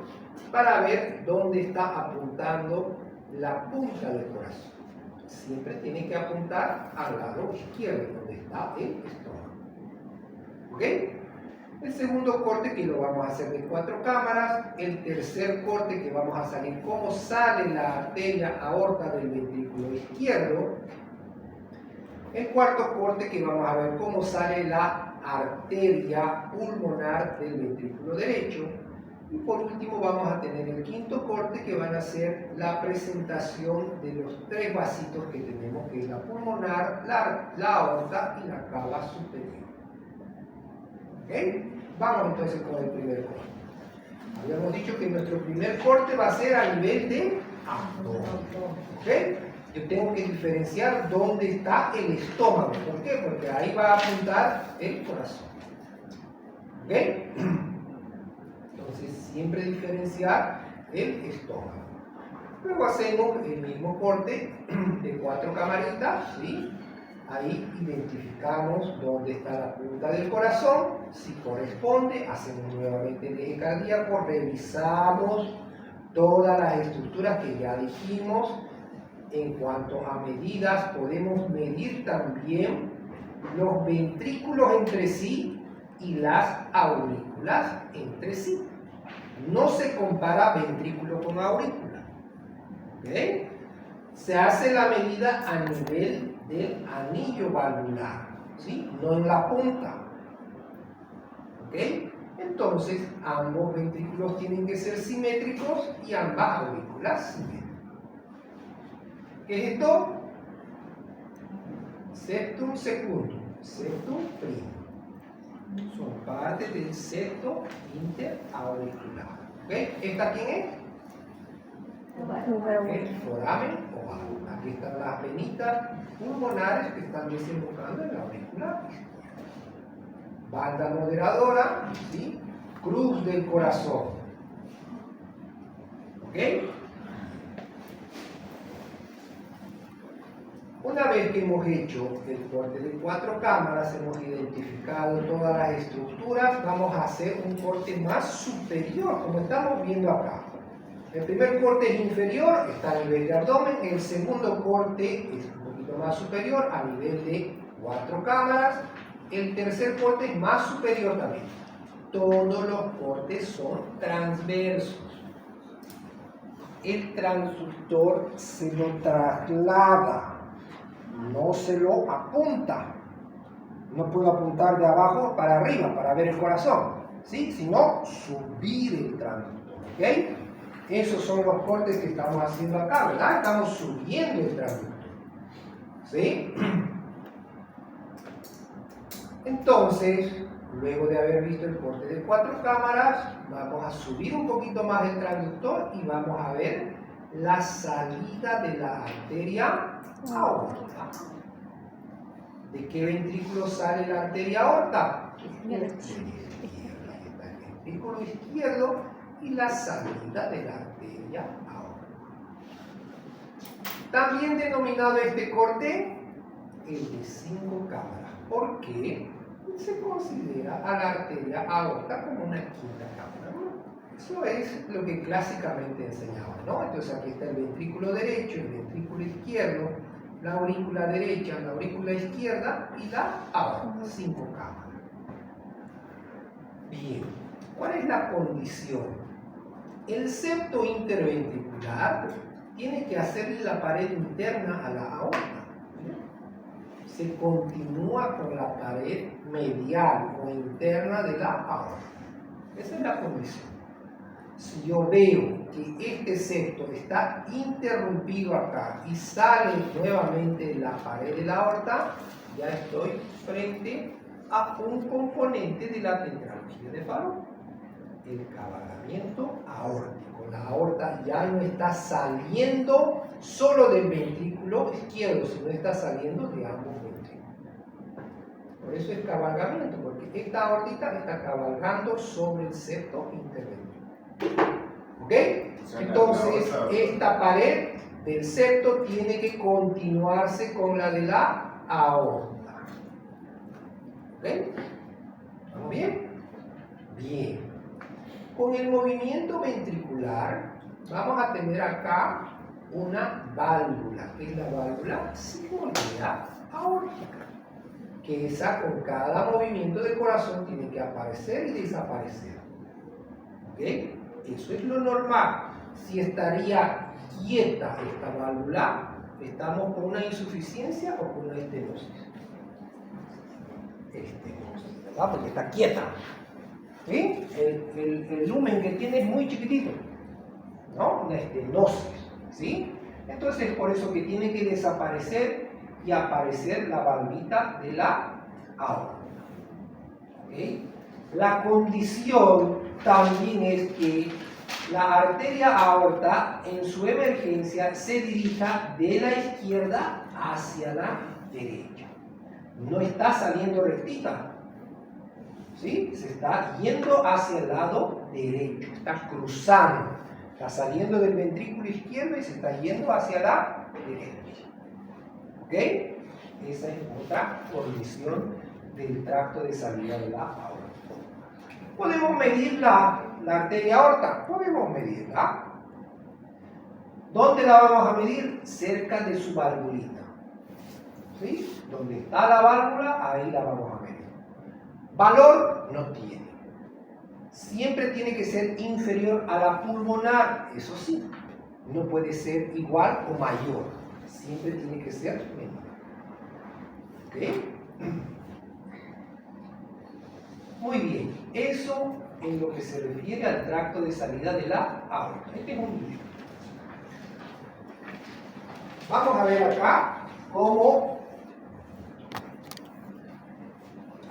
Para ver dónde está apuntando la punta del corazón. Siempre tiene que apuntar al lado izquierdo, donde está el estómago. ¿Ok? El segundo corte que lo vamos a hacer de 4 cámaras. El tercer corte que vamos a salir cómo sale la arteria aorta del ventrículo izquierdo. El cuarto corte que vamos a ver cómo sale la arteria pulmonar del ventrículo derecho. Y por último vamos a tener el quinto corte que van a ser la presentación de los 3 vasitos que tenemos, que es la pulmonar, la aorta y la cava superior. ¿Ok? Vamos entonces con el primer corte. Habíamos dicho que nuestro primer corte va a ser a nivel de abdomen. ¿Ok? Yo tengo que diferenciar dónde está el estómago. ¿Por qué? Porque ahí va a apuntar el corazón. ¿Ok? Entonces, siempre diferenciar el estómago. Luego hacemos el mismo corte de 4 camaritas, ¿sí? Ahí identificamos dónde está la punta del corazón. Si corresponde, hacemos nuevamente el eje cardíaco, revisamos todas las estructuras que ya dijimos. En cuanto a medidas, podemos medir también los ventrículos entre sí y las aurículas entre sí. No se compara ventrículo con aurícula. ¿Okay? Se hace la medida a nivel del anillo valvular, ¿sí? No en la punta. ¿Okay? Entonces, ambos ventrículos tienen que ser simétricos y ambas aurículas simétricas. ¿Qué es esto? Septum secundum, septum primo. Son parte del septo interauricular. ¿Okay? ¿Esta quién es? El foramen oval. Aquí están las venitas pulmonares que están desembocando en la aurícula izquierda. Banda moderadora, ¿sí? Cruz del corazón. ¿Ok? Una vez que hemos hecho el corte de 4 cámaras, hemos identificado todas las estructuras, vamos a hacer un corte más superior, como estamos viendo acá. El primer corte es inferior, está a nivel de abdomen. El segundo corte es un poquito más superior, a nivel de 4 cámaras. El tercer corte es más superior también. Todos los cortes son transversos. El transductor se lo traslada, no se lo apunta. No puedo apuntar de abajo para arriba para ver el corazón, ¿sí? Sino subir el transductor. ¿Ok? Esos son los cortes que estamos haciendo acá, ¿verdad? Estamos subiendo el transductor. ¿Sí? Entonces, luego de haber visto el corte de 4 cámaras, vamos a subir un poquito más el transductor y vamos a ver la salida de la arteria aórtica. ¿De qué ventrículo sale la arteria aorta? De la izquierda. Ahí está el ventrículo izquierdo y la salida de la arteria aorta. También denominado este corte el de 5 cámaras. ¿Por qué? Se considera a la arteria aorta como una quinta cámara, ¿no? Eso es lo que clásicamente enseñaba, ¿no? Entonces aquí está el ventrículo derecho, el ventrículo izquierdo, la aurícula derecha, la aurícula izquierda y la aorta, 5 cámaras. Bien, ¿cuál es la condición? El septo interventricular tiene que hacerle la pared interna a la aorta. Se continúa con la pared medial o interna de la aorta. Esa es la condición. Si yo veo que este septo está interrumpido acá y sale nuevamente la pared de la aorta, ya estoy frente a un componente de la tetralogía de Fallot, el cabalgamiento aórtico. La aorta ya no está saliendo solo del ventrículo izquierdo, sino está saliendo de ambos ventrículos. Por eso es cabalgamiento, porque esta aortita está cabalgando sobre el septo interventricular. ¿Ok? Entonces, esta pared del septo tiene que continuarse con la de la aorta. ¿Ok? ¿Estamos bien? Bien. Con el movimiento ventricular vamos a tener acá una válvula, que es la válvula sigmoidea aórtica, que esa con cada movimiento del corazón tiene que aparecer y desaparecer. ¿Ok? Eso es lo normal. Si estaría quieta esta válvula, estamos con una insuficiencia o con una estenosis. Estenosis, ¿verdad? Porque está quieta. ¿Sí? El lumen que tiene es muy chiquitito, ¿no? Una estenosis, ¿sí? Entonces, por eso que tiene que desaparecer y aparecer la valvita de la aorta. ¿Okay? La condición también es que la arteria aorta en su emergencia se dirija de la izquierda hacia la derecha. No está saliendo rectita. ¿Sí? Se está yendo hacia el lado derecho, está cruzando, está saliendo del ventrículo izquierdo y se está yendo hacia la derecha. ¿Ok? Esa es otra condición del tracto de salida de la aorta. ¿Podemos medir la arteria aorta? Podemos medirla. ¿Dónde la vamos a medir? Cerca de su valvulita. ¿Sí? Donde está la válvula, ahí la vamos a medir. Valor no tiene. Siempre tiene que ser inferior a la pulmonar, eso sí. No puede ser igual o mayor. Siempre tiene que ser menor. ¿Ok? Muy bien. Eso en lo que se refiere al tracto de salida de la aorta. Este es un video. Vamos a ver acá cómo.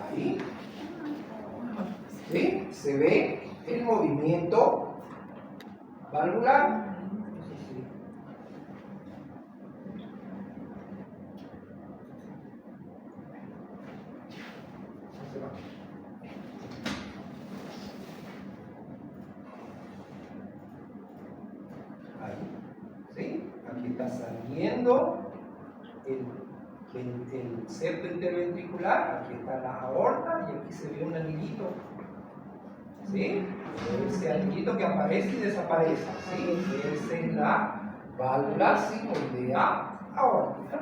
Ahí. ¿Sí? Se ve el movimiento valvular. Ahí. ¿Sí? Aquí está saliendo el septo interventricular, aquí está la aorta y aquí se ve un anillito. ¿Sí? Ese anillito que aparece y desaparece. ¿Sí? Esa es la válvula sigmoidea aórtica.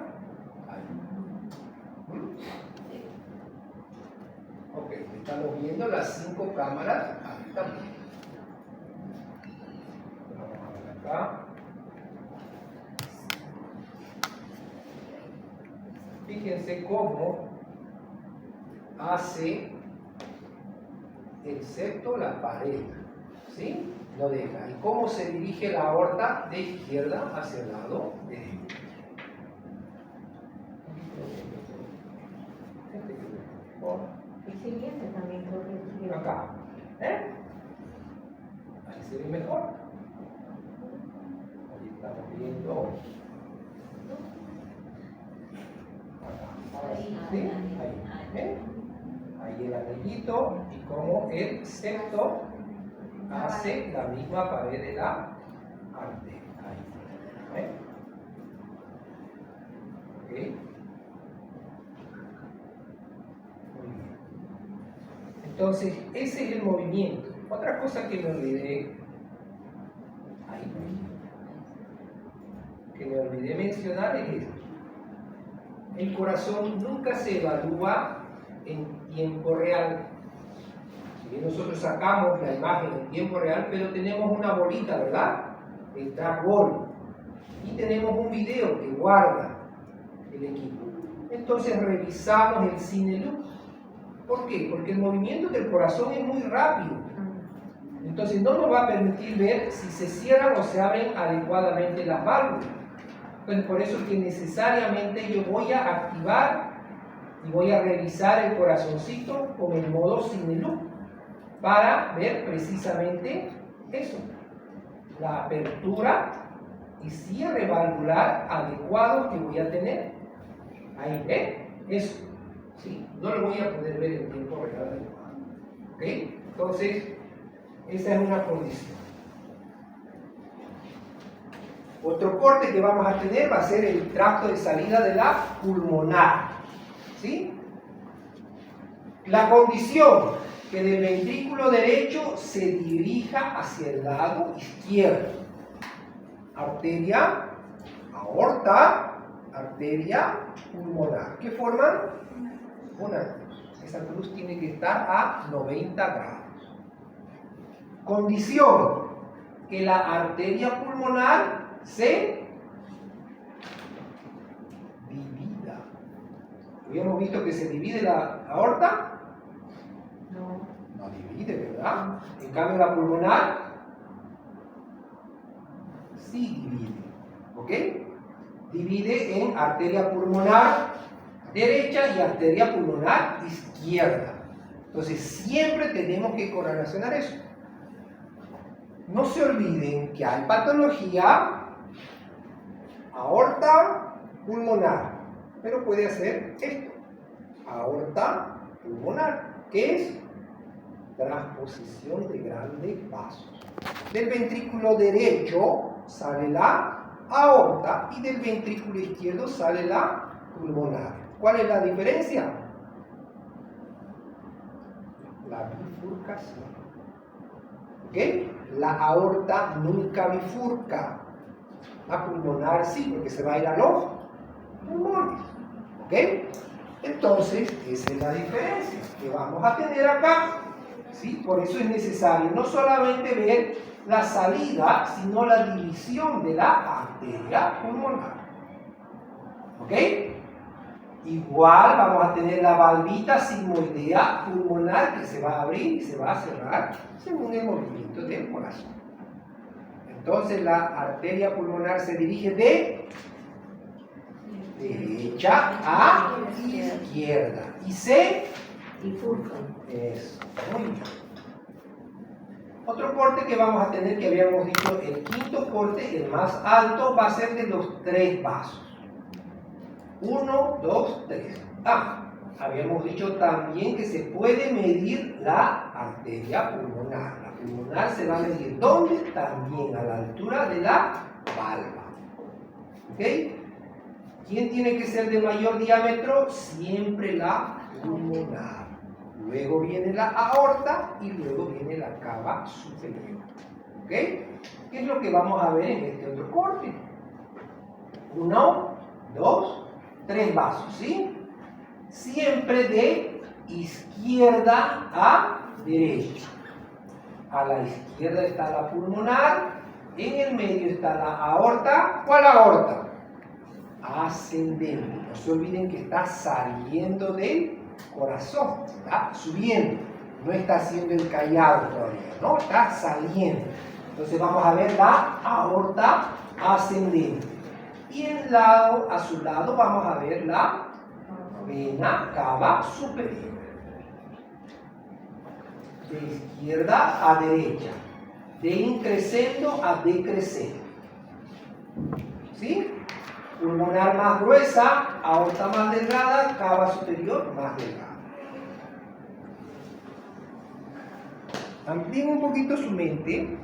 Ok, estamos viendo las 5 cámaras ahí también. Vamos a ver acá. Fíjense cómo hace el septo la pared, ¿sí? Lo deja. ¿Y cómo se dirige la aorta de izquierda hacia el lado derecho? siguiente también creo que es Acá. Ahí se ve mejor. Ahí estamos viendo. Acá. Ahora sí, ¿sí? Ahí. Ahí el anellito y como el septo hace la misma pared de la arteria. Ahí. ¿Ok? Muy bien. Entonces, ese es el movimiento. Otra cosa que me olvidé, mencionar es esto. El corazón nunca se evalúa en tiempo real. Si bien nosotros sacamos la imagen en tiempo real, pero tenemos una bolita, ¿verdad? El trackball. Y tenemos un video que guarda el equipo. Entonces revisamos el cine loop. ¿Por qué? Porque el movimiento del corazón es muy rápido. Entonces no nos va a permitir ver si se cierran o se abren adecuadamente las válvulas. Entonces por eso es que necesariamente yo voy a activar y voy a revisar el corazoncito con el modo cine loop para ver precisamente eso. La apertura y cierre valvular adecuados que voy a tener. Ahí, eso. ¿Sí? No lo voy a poder ver en tiempo real. ¿Ok? Entonces, esa es una condición. Otro corte que vamos a tener va a ser el tracto de salida de la pulmonar. ¿Sí? La condición que del ventrículo derecho se dirija hacia el lado izquierdo. Arteria, aorta, arteria pulmonar. ¿Qué forman? Una cruz. Esa cruz tiene que estar a 90 grados. Condición que la arteria pulmonar se divida. ¿Habíamos visto que se divide la aorta? No divide, ¿verdad? En cambio la pulmonar sí divide. ¿Ok? Divide en arteria pulmonar derecha y arteria pulmonar izquierda. Entonces siempre tenemos que correlacionar eso. No se olviden que hay patología aorta pulmonar, pero puede hacer esto, aorta pulmonar, que es transposición de grandes vasos. Del ventrículo derecho sale la aorta y del ventrículo izquierdo sale la pulmonar. ¿Cuál es la diferencia? La bifurcación. ¿Ok? La aorta nunca bifurca. La pulmonar sí, porque se va a ir a los pulmones. ¿Ok? Entonces, esa es la diferencia que vamos a tener acá. ¿Sí? Por eso es necesario no solamente ver la salida, sino la división de la arteria pulmonar. ¿Ok? Igual vamos a tener la valvita sigmoidea pulmonar que se va a abrir y se va a cerrar según el movimiento del corazón. Entonces la arteria pulmonar se dirige de derecha a izquierda y se bifurca. Eso, muy bien. Otro corte que vamos a tener, que habíamos dicho, el quinto corte, el más alto, va a ser de los 3 vasos. 1, 2, 3. Habíamos dicho también que se puede medir la arteria pulmonar. La pulmonar se va a medir ¿dónde? También a la altura de la valva. ¿Ok? ¿Quién tiene que ser de mayor diámetro? Siempre la pulmonar. Luego viene la aorta y luego viene la cava superior. ¿Ok? ¿Qué es lo que vamos a ver en este otro corte? 1, 2, 3 vasos, ¿sí? Siempre de izquierda a derecha. A la izquierda está la pulmonar, en el medio está la aorta. ¿Cuál aorta? Ascendente. No se olviden que está saliendo del corazón, está subiendo, no está haciendo el callado todavía, ¿no? Está saliendo. Entonces vamos a ver la aorta ascendente. Y a su lado vamos a ver la vena cava superior. de izquierda a derecha, de increscendo a decrescendo. ¿Sí? Pulmonar más gruesa, aorta más delgada, cava superior más delgada. Amplíen un poquito su mente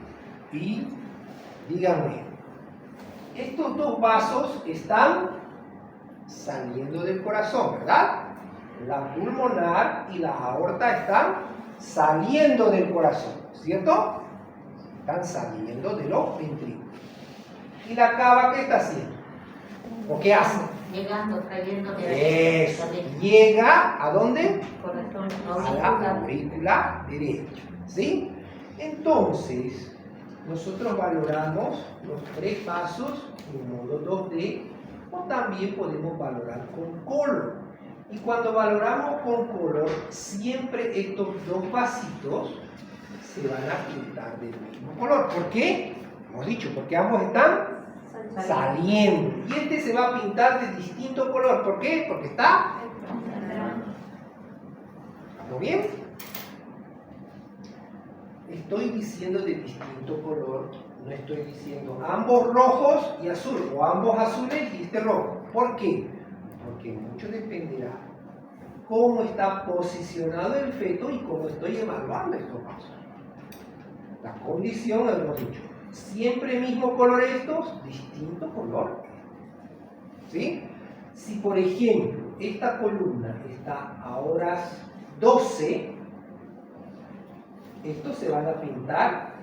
y díganme, estos dos vasos están saliendo del corazón, ¿verdad? La pulmonar y la aorta están saliendo del corazón, ¿cierto? Están saliendo de los ventrículos. ¿Y la cava qué está haciendo? ¿O qué hace? Llegando, trayendo de Eso, llega ¿a dónde? corazón, A la aurícula derecha, ¿sí? Entonces, nosotros valoramos los tres pasos en modo 2D o también podemos valorar con color. Y cuando valoramos con color, siempre estos dos vasitos se van a pintar del mismo color. ¿Por qué? Hemos dicho, porque ambos están saliendo. Y este se va a pintar de distinto color. ¿Por qué? Porque está... ¿Estamos bien? Estoy diciendo de distinto color, no estoy diciendo ambos rojos y azul, o ambos azules y este rojo. ¿Por qué? Porque mucho dependerá cómo está posicionado el feto y cómo estoy evaluando estos pasos. La condición, hemos dicho, siempre mismo color estos, distinto color. ¿Sí? Si por ejemplo esta columna está a horas 12, estos se van a pintar,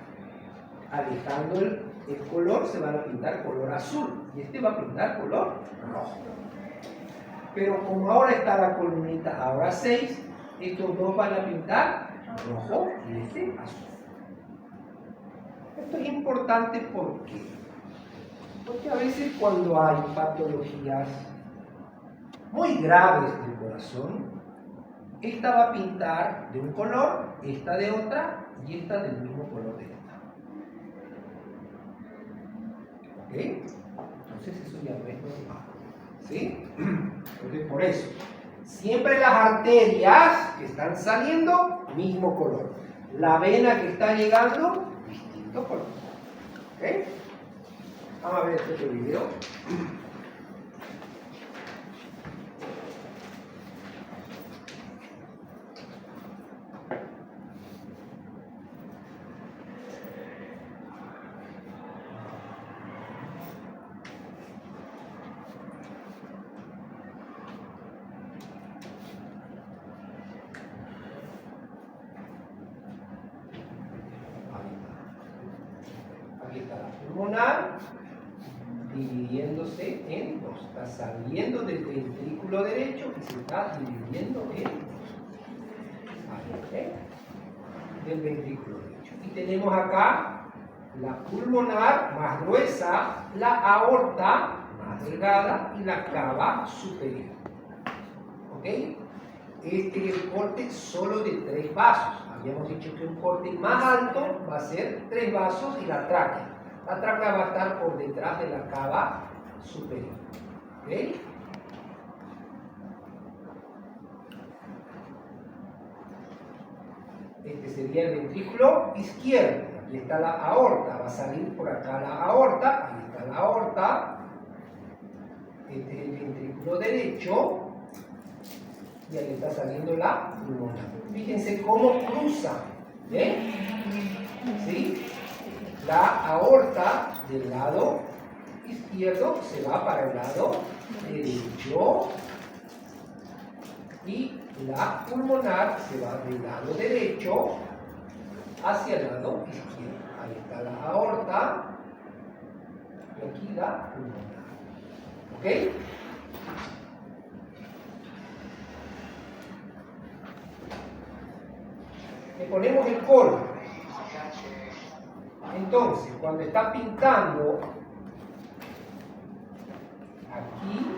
alejando el color, se van a pintar color azul y este va a pintar color rojo. Pero como ahora está la columnita a hora 6, estos dos van a pintar rojo y este azul. Esto es importante porque a veces cuando hay patologías muy graves del corazón, esta va a pintar de un color, esta de otra y esta del mismo color de esta. ¿Ok? Entonces eso ya no es normal. ¿Sí? Entonces por eso, siempre las arterias que están saliendo, mismo color. La vena que está llegando, distinto color. ¿Ok? Vamos a ver este otro video. Aquí está la pulmonar dividiéndose en dos. Está saliendo del ventrículo derecho y se está dividiendo en dos. Ahí, ¿ok? Del ventrículo derecho. Y tenemos acá la pulmonar más gruesa, la aorta más delgada y la cava superior. ¿Ok? Este es el corte solo de 3 vasos. Habíamos dicho que un corte más alto va a ser 3 vasos y la tráquea. La tráquea va a estar por detrás de la cava superior. ¿Ok? Este sería el ventrículo izquierdo. Aquí está la aorta. Va a salir por acá la aorta. Ahí está la aorta. Este es el ventrículo derecho. Y ahí está saliendo la pulmonar. Fíjense cómo cruza. ¿Ven? ¿Sí? La aorta del lado izquierdo se va para el lado derecho. Y la pulmonar se va del lado derecho hacia el lado izquierdo. Ahí está la aorta. Y aquí la pulmonar. ¿Ok? Le ponemos el color. Entonces, cuando está pintando aquí,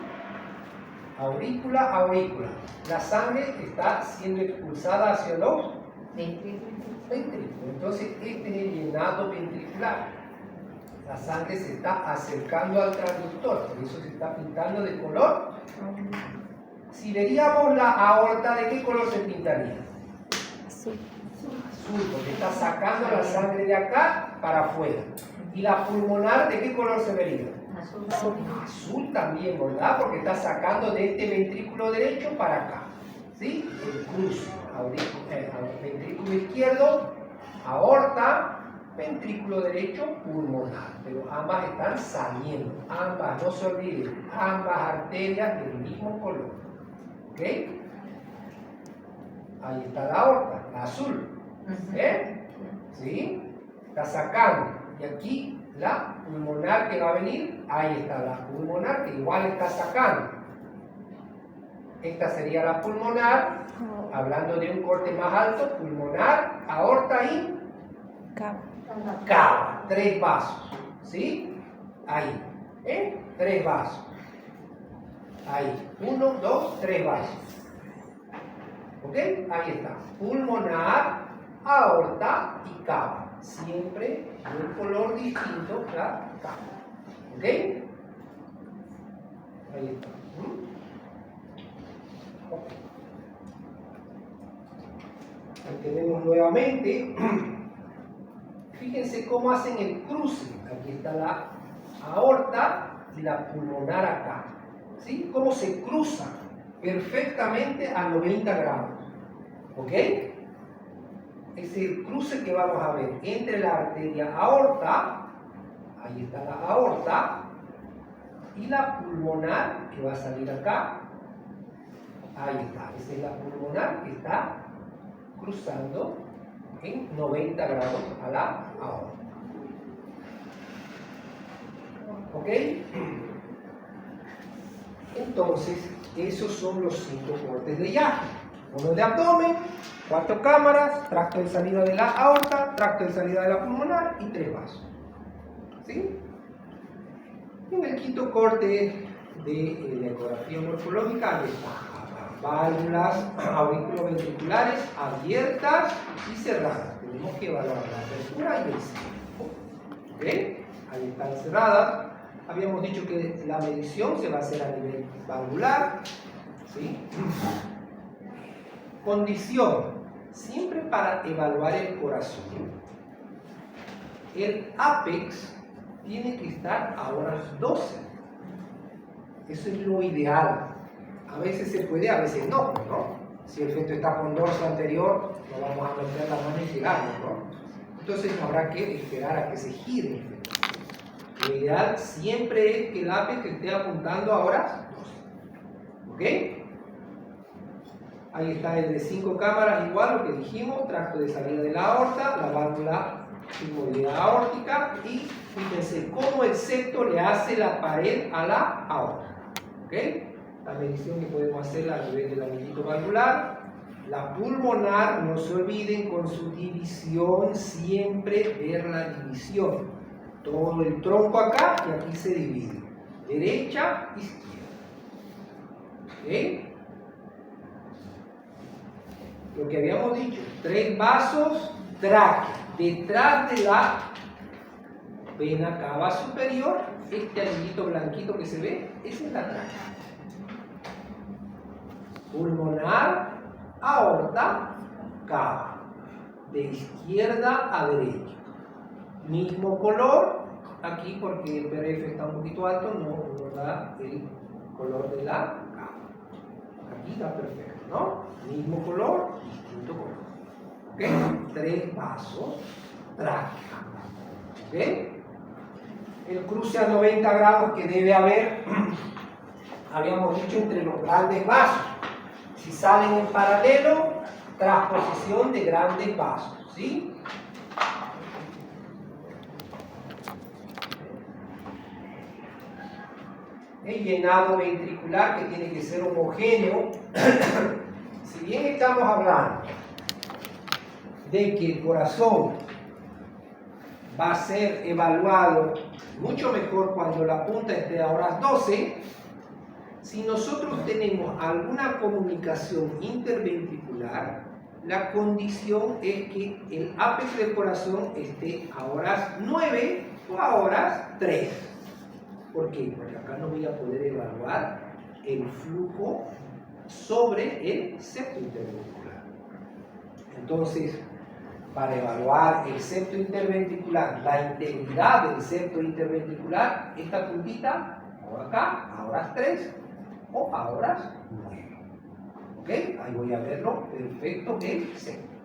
aurícula a aurícula, la sangre está siendo expulsada hacia los ventrículos. Entonces, este es el llenado ventricular. La sangre se está acercando al transductor, por eso se está pintando de color. Si veríamos la aorta, ¿de qué color se pintaría? Azul. Azul. azul, porque está sacando la sangre de acá para afuera. ¿Y la pulmonar de qué color se vería? Azul. Azul también, ¿verdad? Porque está sacando de este ventrículo derecho para acá. ¿Sí? El cruce. Ventrículo izquierdo, aorta, ventrículo derecho, pulmonar. Pero ambas están saliendo. Ambas, no se olviden, ambas arterias del mismo color. ¿Ok? Ahí está la aorta, la azul. ¿Sí? Está sacando. Y aquí la pulmonar que va a venir, ahí está la pulmonar que igual está sacando. Esta sería la pulmonar, hablando de un corte más alto, pulmonar, aorta y cava. 3 vasos. ¿Sí? Ahí. 3 vasos. Ahí. 1, 2, 3 vasos. ¿Ok? Ahí está. Pulmonar, aorta y cava. Siempre de un color distinto la cava. ¿Ok? Ahí está. Ok. Ahí tenemos nuevamente. Fíjense cómo hacen el cruce. Aquí está la aorta y la pulmonar acá. ¿Sí? Cómo se cruzan perfectamente a 90 grados. ¿Ok? Es el cruce que vamos a ver entre la arteria aorta, ahí está la aorta, y la pulmonar que va a salir acá. Ahí está, esa es la pulmonar que está cruzando en 90 grados a la aorta. ¿Ok? Entonces, esos son los 5 cortes de Yaji. Uno de abdomen, 4 cámaras, tracto de salida de la aorta, tracto de salida de la pulmonar y 3 vasos. ¿Sí? En el quinto corte de la ecografía morfológica, ahí está, válvulas auriculoventriculares abiertas y cerradas. Tenemos que evaluar la apertura y el cierre. ¿Ok? Ahí están cerradas. Habíamos dicho que la medición se va a hacer a nivel valvular. ¿Sí? Condición, siempre para evaluar el corazón, el ápex tiene que estar a horas 12. Eso es lo ideal. A veces se puede, a veces no, ¿no? Si el feto está con dorso anterior, no vamos a meter la mano y pegarlo, ¿no? Entonces habrá que esperar a que se gire el feto. Lo ideal siempre es que el ápex esté apuntando a horas 12. ¿Ok? Ahí está el de 5 cámaras, igual lo que dijimos, tracto de salida de la aorta, la válvula sigmoidea aórtica y fíjense cómo el septo le hace la pared a la aorta. ¿Ok? La medición que podemos hacer a nivel del anillito valvular. La pulmonar, no se olviden con su división, siempre ver la división. Todo el tronco acá y aquí se divide. Derecha, izquierda. ¿Ok? Lo que habíamos dicho, 3 vasos, tráquea. Detrás de la vena cava superior, este anillito blanquito que se ve, esa es la tráquea. Pulmonar, aorta, cava. De izquierda a derecha. Mismo color, aquí porque el PRF está un poquito alto, no da el color de la cava. Aquí está perfecto, ¿no? Mismo color, distinto color. ¿Ok? 3 vasos, tráquea. ¿Ok? El cruce a 90 grados que debe haber, habíamos dicho, entre los grandes vasos. Si salen en paralelo, transposición de grandes vasos. ¿Sí? El llenado ventricular que tiene que ser homogéneo. Si bien estamos hablando de que el corazón va a ser evaluado mucho mejor cuando la punta esté a horas 12, si nosotros tenemos alguna comunicación interventricular, la condición es que el ápex del corazón esté a horas 9 o a horas 3. ¿Por qué? Porque acá no voy a poder evaluar el flujo sobre el septo interventricular. Entonces, para evaluar el septo interventricular, la integridad del septo interventricular, esta puntita, o acá, ahora 3 o ahora 9. ¿Ok? Ahí voy a verlo perfecto del septo.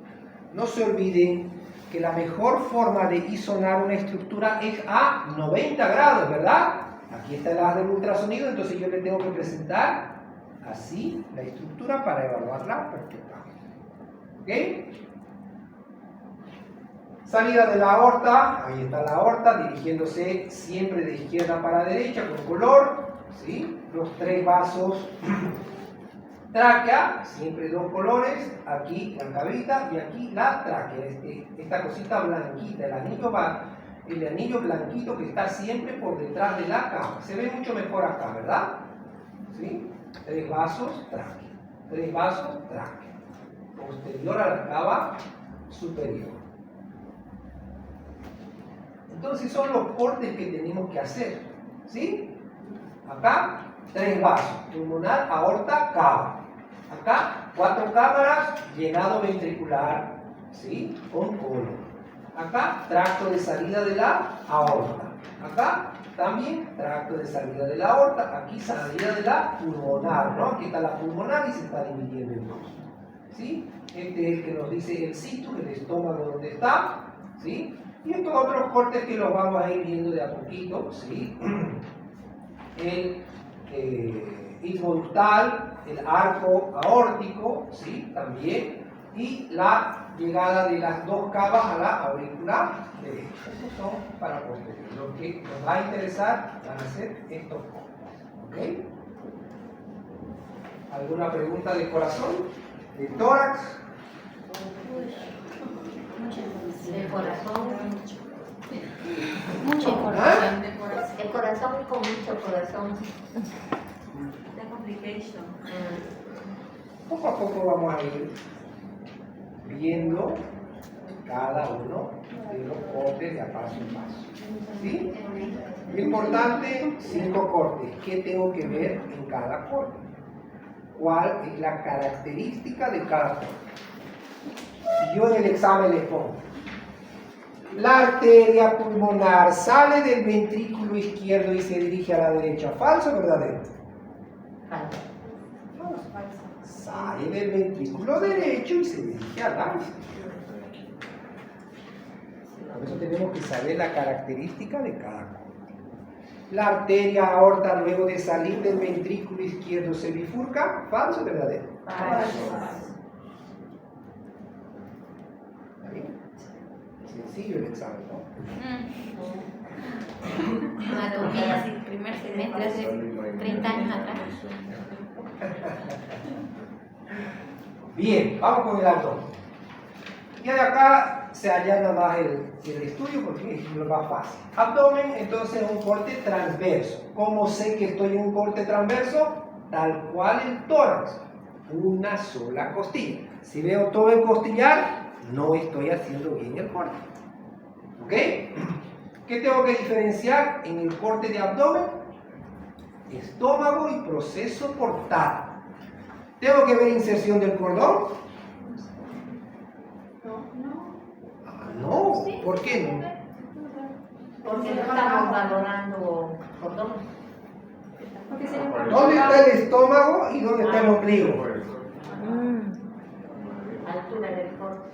No se olviden que la mejor forma de isonar una estructura es a 90 grados, ¿verdad? Aquí está el haz del ultrasonido, entonces yo le tengo que presentar así la estructura para evaluarla perfectamente. ¿Ok? Salida de la aorta, ahí está la aorta, dirigiéndose siempre de izquierda para derecha con color, ¿sí? Los 3 vasos tráquea, siempre 2 colores, aquí la cabita y aquí la tráquea, esta cosita blanquita, el anillo blanquito que está siempre por detrás de la cama. Se ve mucho mejor acá, ¿verdad? ¿Sí? 3 vasos tráquea, 3 vasos tráquea, posterior a la cava superior. Entonces son los cortes que tenemos que hacer, ¿sí? Acá 3 vasos, pulmonar, aorta, cava. Acá 4 cámaras, llenado ventricular, ¿sí? Con colon. Acá tracto de salida de la aorta. Acá también tracto de salida de la aorta. Aquí salida de la pulmonar, ¿no? Aquí está la pulmonar y se está dividiendo en 2. ¿Sí? Este es el que nos dice el situs, el estómago donde está, ¿sí? Y estos otros cortes que los vamos a ir viendo de a poquito, ¿sí? El istmo ductal, el arco aórtico, ¿sí? También, y la llegada de las 2 cavas a la aurícula derecha. Estos son para posterior. Lo que nos va a interesar van a ser estos cortes. ¿Ok? ¿Alguna pregunta de corazón? ¿De tórax? El corazón. Mucha ¿Ah? información de corazón. El corazón con mucho corazón. The complication. Poco a poco vamos a ir viendo cada uno de los cortes de a paso en paso. ¿Sí? Lo importante, 5 cortes. ¿Qué tengo que ver en cada corte? ¿Cuál es la característica de cada corte? Si yo en el examen les pongo, la arteria pulmonar sale del ventrículo izquierdo y se dirige a la derecha, ¿falso o verdadero? Sale del ventrículo derecho y se dirige a la izquierda. Por eso tenemos que saber la característica de cada corte. La arteria aorta luego de salir del ventrículo izquierdo se bifurca, ¿falso o verdadero? ¿Está bien? Sencillo el examen, ¿no? Anatomía, así, primer semestre, hace 30 años atrás. Bien, vamos con el abdomen. Ya de acá se allana más el estudio porque es lo más fácil. Abdomen, entonces, es un corte transverso. ¿Cómo sé que estoy en un corte transverso? Tal cual el tórax, una sola costilla. Si veo todo el costillar, no estoy haciendo bien el corte. ¿Ok? ¿Qué tengo que diferenciar en el corte de abdomen? Estómago y proceso portal. ¿Tengo que ver inserción del cordón? No. ¿Por qué no? Porque no estamos valorando cordón. ¿Dónde está el estómago y dónde está el ombligo? Altura del corte.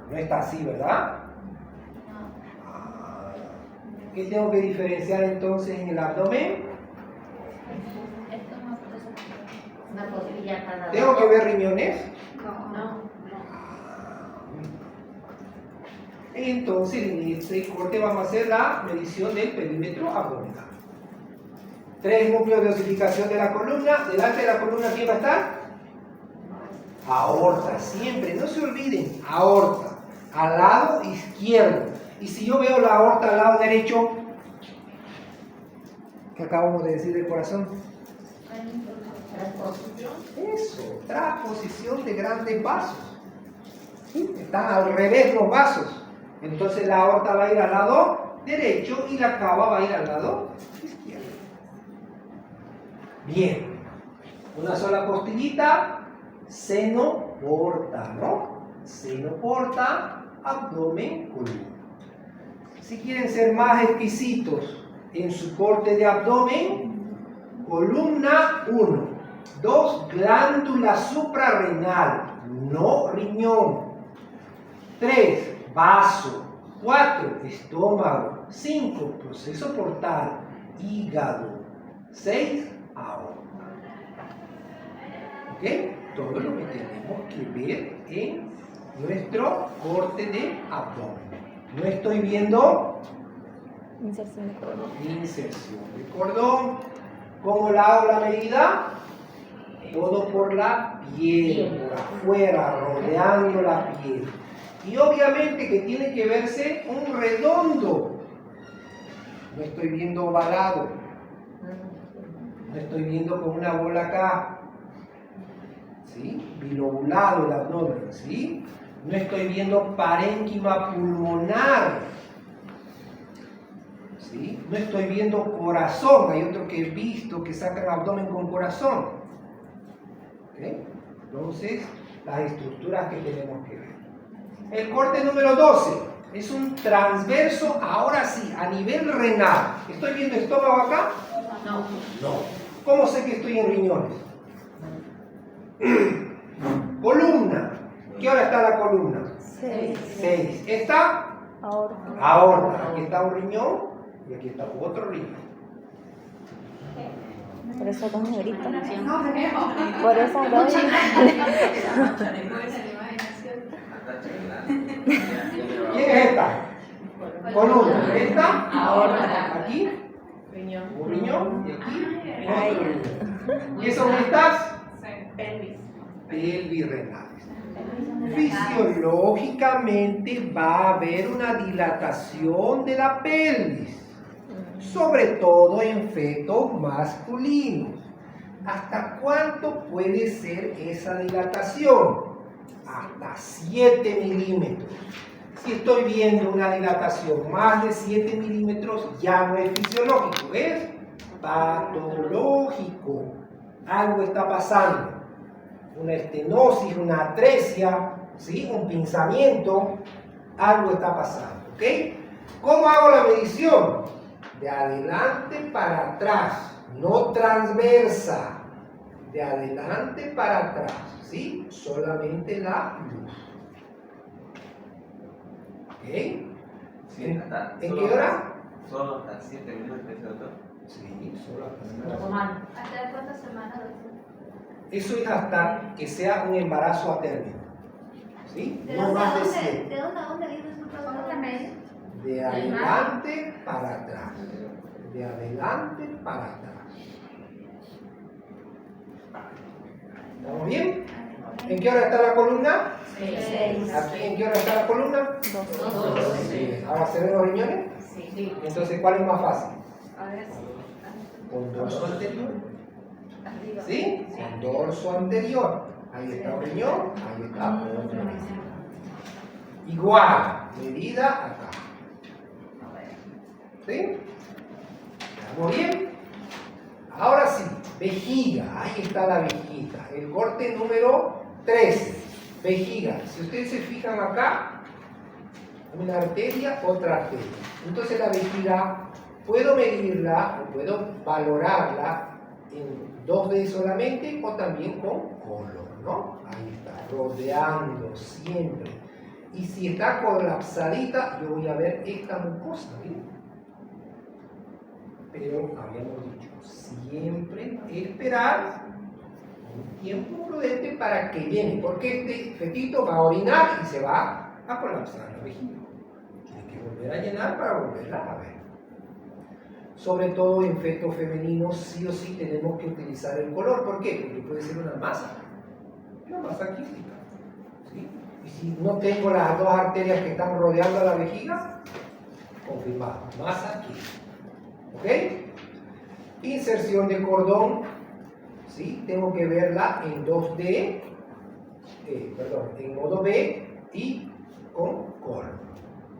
No está así, ¿verdad? ¿Qué tengo que diferenciar entonces en el abdomen? Una costilla cada ¿Tengo que ver riñones? No. Entonces en este corte vamos a hacer la medición del perímetro abdominal. 3 núcleos de osificación de la columna. Delante de la columna, ¿quién va a estar? Aorta, siempre, no se olviden, aorta, al lado izquierdo. Y si yo veo la aorta al lado derecho, ¿qué acabamos de decir del corazón? Transposición. Eso, transposición de grandes vasos. ¿Sí? Están al revés los vasos. Entonces la aorta va a ir al lado derecho y la cava va a ir al lado izquierdo. Bien, una sola costillita, seno porta, ¿no? seno, porta, abdomen, columna. Si quieren ser más exquisitos en su corte de abdomen, columna 1, 2, glándula suprarrenal, no riñón, 3, vaso, 4, estómago, 5, proceso portal, hígado, 6, aorta. ¿Ok? Todo lo que tenemos que ver en nuestro corte de abdomen. No estoy viendo Inserción de cordón. inserción de cordón. ¿Cómo la hago la medida? Todo por la piel, por afuera, rodeando la piel. Y obviamente que tiene que verse un redondo. No estoy viendo ovalado. No estoy viendo con una bola acá. ¿Sí? Bilobulado el abdomen. ¿Sí? No estoy viendo parénquima pulmonar. ¿Sí? No estoy viendo corazón. Hay otro que he visto que sacan abdomen con corazón. ¿Ok? Entonces, las estructuras que tenemos que ver. El corte número 12 es un transverso, ahora sí, a nivel renal. ¿Estoy viendo estómago acá? No. No. ¿Cómo sé que estoy en riñones? Columna. ¿Qué hora está la columna? 6. ¿Esta? Aorta. Aorta. Aquí está un riñón y aquí está otro riñón. Por eso dos negritos. Por eso dos. ¿Quién es esta? Columna. ¿Esta? Aorta. Aquí. Un riñón y aquí. Ay. Otro riñón. ¿Qué son estas? Pelvis renales. Fisiológicamente va a haber una dilatación de la pelvis, sobre todo en fetos masculinos. ¿Hasta cuánto puede ser esa dilatación? Hasta 7 milímetros. Si estoy viendo una dilatación más de 7 milímetros, ya no es fisiológico, es patológico. Algo está pasando. Una estenosis, una atresia, ¿sí? Un pinzamiento, algo está pasando, ¿ok? ¿Cómo hago la medición? De adelante para atrás, no transversa, de adelante para atrás, ¿sí? Solamente la luz. ¿Ok? Sí, hasta, ¿En qué hora? Solo hasta 7 milímetros, doctor. Sí, solo hasta ¿Hasta cuántas semanas, doctor? Eso es hasta que sea un embarazo a término, ¿sí? No más de 7. ¿De dónde a dónde viene su otra media? De adelante para atrás. De adelante para atrás. ¿Estamos bien? ¿En qué hora está la columna? 6. ¿Aquí en qué hora está la columna? 2. Ahora se ven los riñones. Sí. Entonces, ¿cuál es más fácil? A ver si. Con dorso anterior. Arriba. ¿Sí? Con dorso anterior. Ahí está un riñón, ahí está otro riñón. Igual, medida acá. ¿Sí? ¿Estamos bien? Ahora sí, vejiga. Ahí está la vejiga. El corte número 13. Vejiga. Si ustedes se fijan acá, una arteria, otra arteria. Entonces la vejiga, puedo medirla o puedo valorarla en 2D solamente o también con color, ¿no? Ahí está, rodeando siempre. Y si está colapsadita, yo voy a ver esta mucosa, ¿bien? Pero habíamos dicho, siempre esperar un tiempo prudente para que llene, porque este fetito va a orinar y se va a colapsar la vejiga. Tiene que volver a llenar para volverla a ver. Sobre todo en fetos femeninos, sí o sí tenemos que utilizar el color. ¿Por qué? Porque puede ser una masa quística. ¿Sí? Y si no tengo las dos arterias que están rodeando a la vejiga, confirmado, masa quística. ¿Ok? Inserción de cordón, ¿sí? Tengo que verla en 2D, en modo B y con color.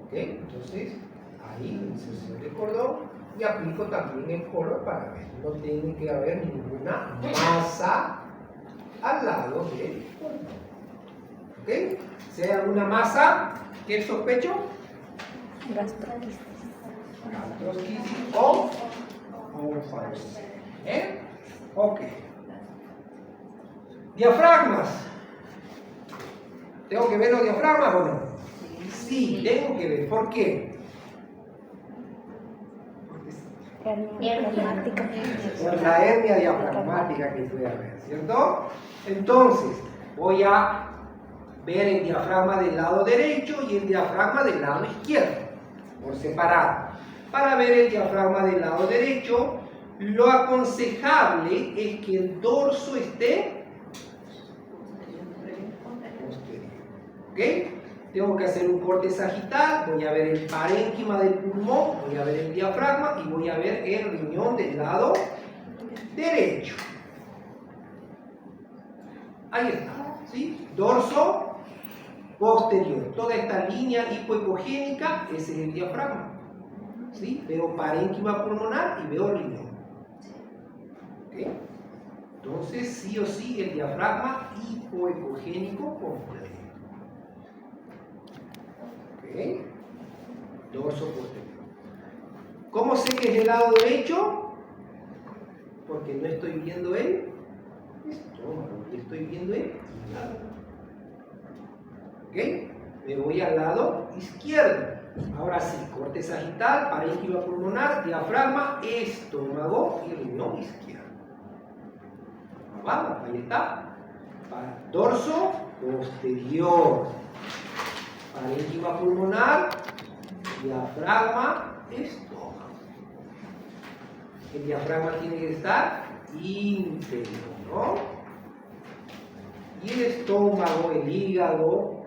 ¿Ok? Entonces, ahí inserción de cordón y aplico también el color para ver. No tiene que haber ninguna masa al lado del cordón. ¿Ok? Si hay alguna masa, ¿qué sospecho? Gastritis. Gastrosquisis o ónfalos. Ok. Diafragmas. ¿Tengo que ver los diafragmas o no? Sí, tengo que ver. ¿Por qué? Hernia diafragmática. Por la hernia diafragmática que fue a ver, ¿cierto? Entonces, voy a ver el diafragma del lado derecho y el diafragma del lado izquierdo, por separado. Para ver el diafragma del lado derecho, lo aconsejable es que el dorso esté posterior. ¿Ok? Tengo que hacer un corte sagital, voy a ver el parénquima del pulmón, voy a ver el diafragma y voy a ver el riñón del lado derecho. Ahí está, ¿sí? Dorso posterior. Toda esta línea hipoecogénica, ese es el diafragma. ¿Sí? Veo parénquima pulmonar y veo riñón. ¿Ok? Entonces, sí o sí, el diafragma hipoecogénico completo. ¿Ok? Dorso posterior. ¿Cómo sé que es el lado derecho? Porque no estoy viendo el estómago, estoy viendo el hígado. ¿Ok? Me voy al lado izquierdo. Ahora sí, corte sagital, parénquima pulmonar, diafragma, estómago y riñón izquierdo. Vamos, ahí está. Dorso posterior. Parénquima pulmonar, diafragma, estómago. El diafragma tiene que estar íntegro, ¿no? Y el estómago, el hígado,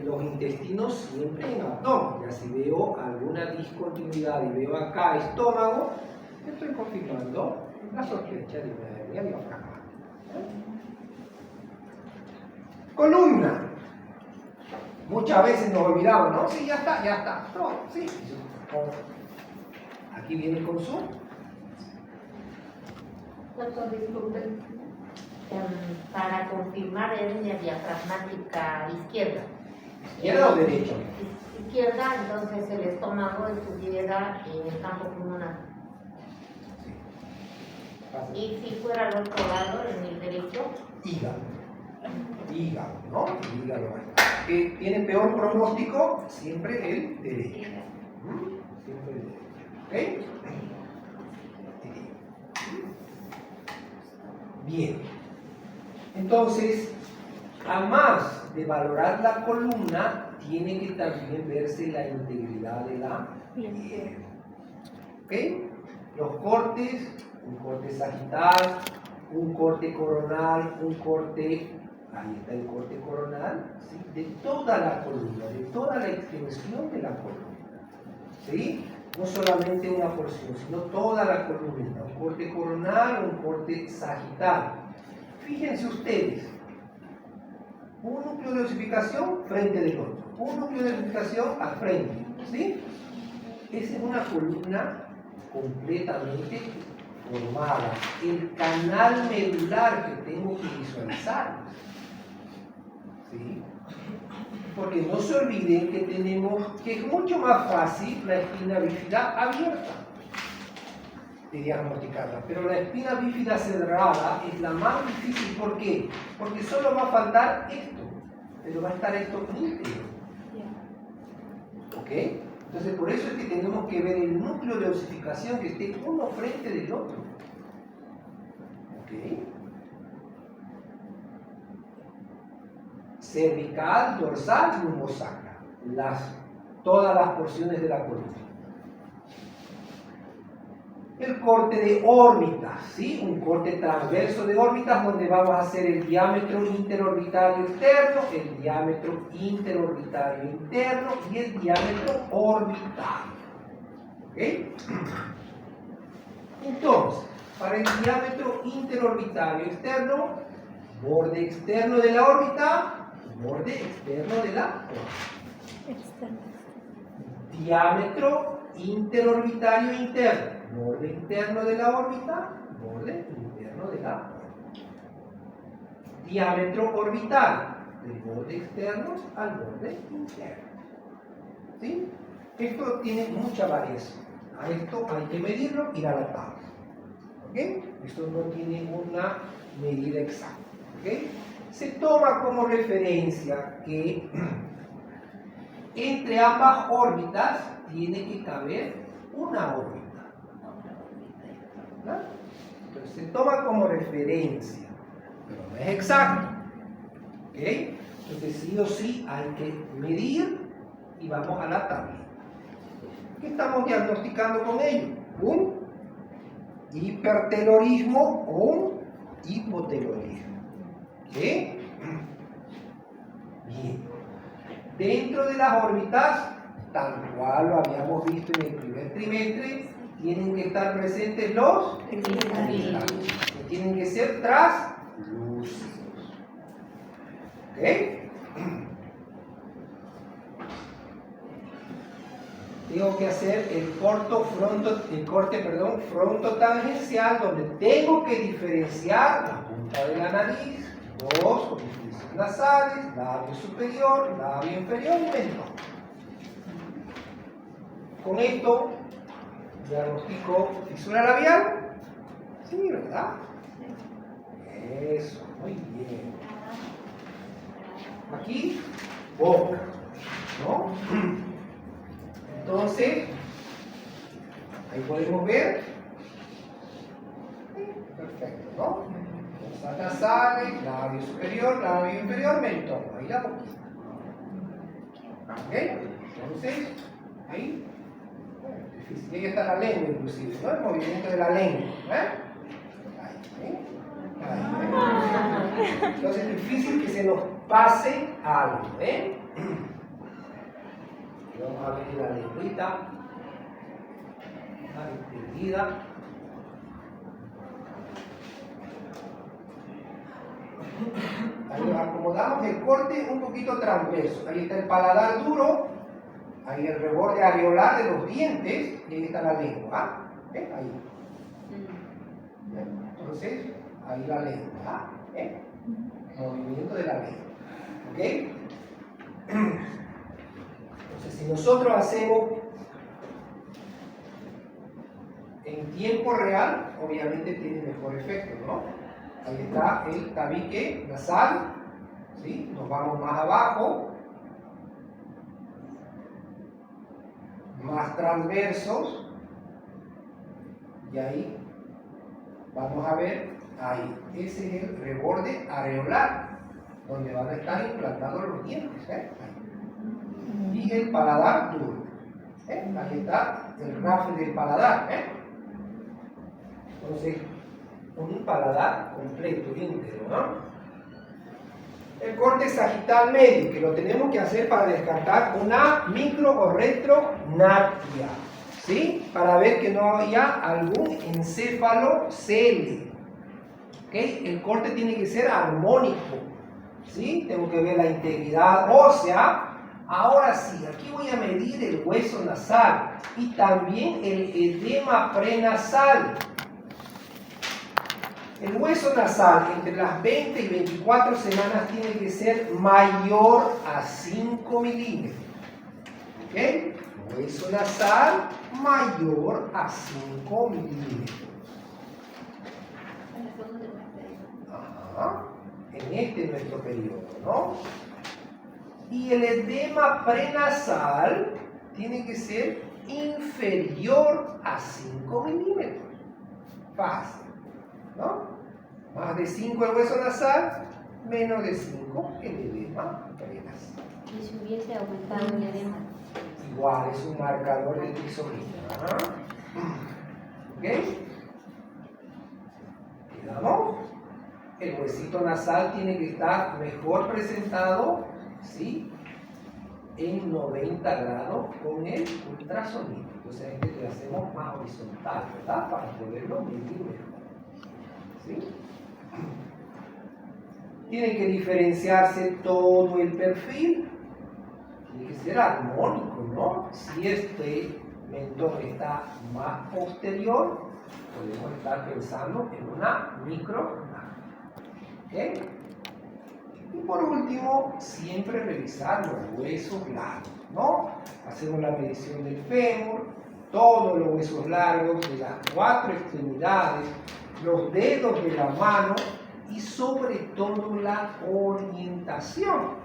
los intestinos siempre en abdomen. Ya si veo alguna discontinuidad y veo acá estómago, estoy confirmando la sospecha de una hernia diafragmática. Columna. Muchas veces nos olvidamos, ¿no? Sí, ya está, ya está. No, sí. Aquí viene con su. Doctor, disculpe. Para confirmar hernia diafragmática izquierda. ¿Izquierda o derecha? Izquierda, entonces el estómago estuviera en el campo pulmonar. Sí. Y si fuera al otro lado, en el derecho. Hígado. Hígado, ¿no? El hígado. Que tiene peor pronóstico siempre el derecho. Siempre el derecho. ¿Ok? Bien. Entonces, además de valorar la columna, tiene que también verse la integridad de la piel. ¿Ok? Los cortes, un corte sagital, un corte coronal, un corte, ahí está el corte coronal, ¿sí? De toda la columna, de toda la extensión de la columna. ¿Sí? No solamente una porción, sino toda la columna, un corte coronal, un corte sagital. Fíjense ustedes, un núcleo de osificación frente del otro, un núcleo de osificación al frente, ¿sí? Esa es una columna completamente formada. El canal medular que tengo que visualizar, ¿sí? Porque no se olviden que tenemos, que es mucho más fácil la espina bífida abierta de diagnosticarla, pero la espina bífida cerrada es la más difícil. ¿Por qué? Porque solo va a faltar esto, pero va a estar esto íntegro. ¿Ok? Entonces por eso es que tenemos que ver el núcleo de osificación que esté uno frente del otro. ¿Ok? Cervical, dorsal, lumbosacra. Todas las porciones de la columna. El corte de órbitas, ¿sí? Un corte transverso de órbitas donde vamos a hacer el diámetro interorbitario externo, el diámetro interorbitario interno y el diámetro orbital. ¿Ok? Entonces, para el diámetro interorbitario externo, borde externo de la órbita, borde externo de la órbita. Diámetro interorbitario interno, borde interno de la órbita, borde interno de la órbita. Diámetro orbital, del borde externo al borde interno. ¿Sí? Esto tiene mucha variación. A esto hay que medirlo, ir a la tabla. ¿Ok? Esto no tiene una medida exacta. ¿Ok? Se toma como referencia que entre ambas órbitas tiene que caber una órbita. ¿Verdad? Entonces se toma como referencia, pero no es exacto. ¿Ok? Entonces sí o sí hay que medir y vamos a la tabla. ¿Qué estamos diagnosticando con ello? Un hipertelorismo o un hipotelorismo. ¿Ok? Bien. Dentro de las órbitas, tal cual lo habíamos visto en el primer trimestre, tienen que estar presentes los cristales, que tienen que ser translúcidos. ¿Ok? Tengo que hacer el corte frontotangencial, donde tengo que diferenciar la punta de la nariz, dos orificios nasales, labio superior, labio inferior y mentón. Con esto diagnostico fisura labial. Sí, ¿verdad? Eso, muy bien. Aquí, boca, ¿no? Entonces, ahí podemos ver. Perfecto, ¿no? Fosas nasales, labio superior, labio inferior, mentón. Ahí la boquita. ¿Ok? Entonces, ahí. Difícil. Y ahí está la lengua, inclusive, ¿no? El movimiento de la lengua. Ahí. Entonces es difícil que se nos pase algo. Vamos a ver la lengüita. Una extendida. Ahí nos acomodamos el corte un poquito transverso. Ahí está el paladar duro. Ahí el reborde areolar de los dientes. Y ahí está la lengua. ¿Ves? Ahí. Entonces, ahí la lengua. Movimiento de la lengua. ¿Ok? Entonces, si nosotros hacemos en tiempo real, obviamente tiene mejor efecto, ¿no? Ahí está el tabique nasal, ¿sí? Nos vamos más abajo, más transversos, y ahí vamos a ver, ahí, ese es el reborde areolar, donde van a estar implantados los dientes, Ahí. Y el paladar duro. Ahí está el rafe del paladar. Entonces, un paladar completo, íntegro, ¿no? El corte sagital medio, que lo tenemos que hacer para descartar una micro o retrognatria, ¿sí? Para ver que no haya algún encéfalo cele. ¿Okay? El corte tiene que ser armónico, ¿sí? Tengo que ver la integridad ósea. Ahora sí, aquí voy a medir el hueso nasal y también el edema prenasal. El hueso nasal entre las 20 y 24 semanas tiene que ser mayor a 5 milímetros. ¿Ok? Hueso nasal mayor a 5 milímetros. Ajá. En este nuestro periodo, ¿no? Y el edema prenasal tiene que ser inferior a 5 milímetros. Fácil, ¿no? Más de 5 el hueso nasal, menos de 5 el edema prenasal. Y si hubiese aumentado el edema. Igual, es un marcador de trisomía. ¿Ok? ¿Quedamos? El huesito nasal tiene que estar mejor presentado, ¿sí? En 90 grados con el ultrasonido. Entonces a este le hacemos más horizontal, ¿verdad? Para poderlo medir mejor. ¿Sí? Tiene que diferenciarse todo el perfil. Tiene que ser armónico, ¿no? Si este mentón está más posterior, podemos estar pensando en una micro. ¿Ok? Y por último, siempre revisar los huesos largos, ¿no? Hacemos la medición del fémur, todos los huesos largos de las 4 extremidades, los dedos de la mano y sobre todo la orientación.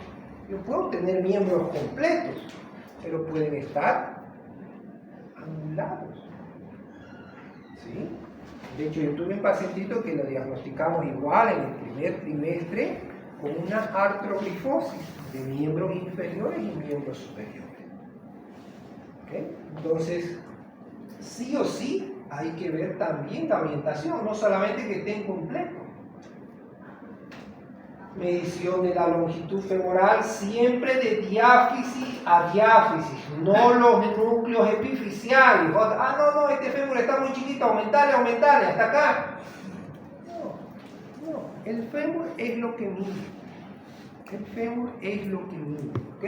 Yo puedo tener miembros completos, pero pueden estar angulados. ¿Sí? De hecho, yo tuve un pacientito que lo diagnosticamos igual en el primer trimestre con una artroglifosis de miembros inferiores y miembros superiores. ¿Okay? Entonces, sí o sí hay que ver también la orientación, no solamente que estén completos. Medición de la longitud femoral siempre de diáfisis a diáfisis, no los núcleos epifisiales. No, este fémur está muy chiquito, aumentale, hasta acá. No, el fémur es lo que mide. El fémur es lo que mide, ¿ok?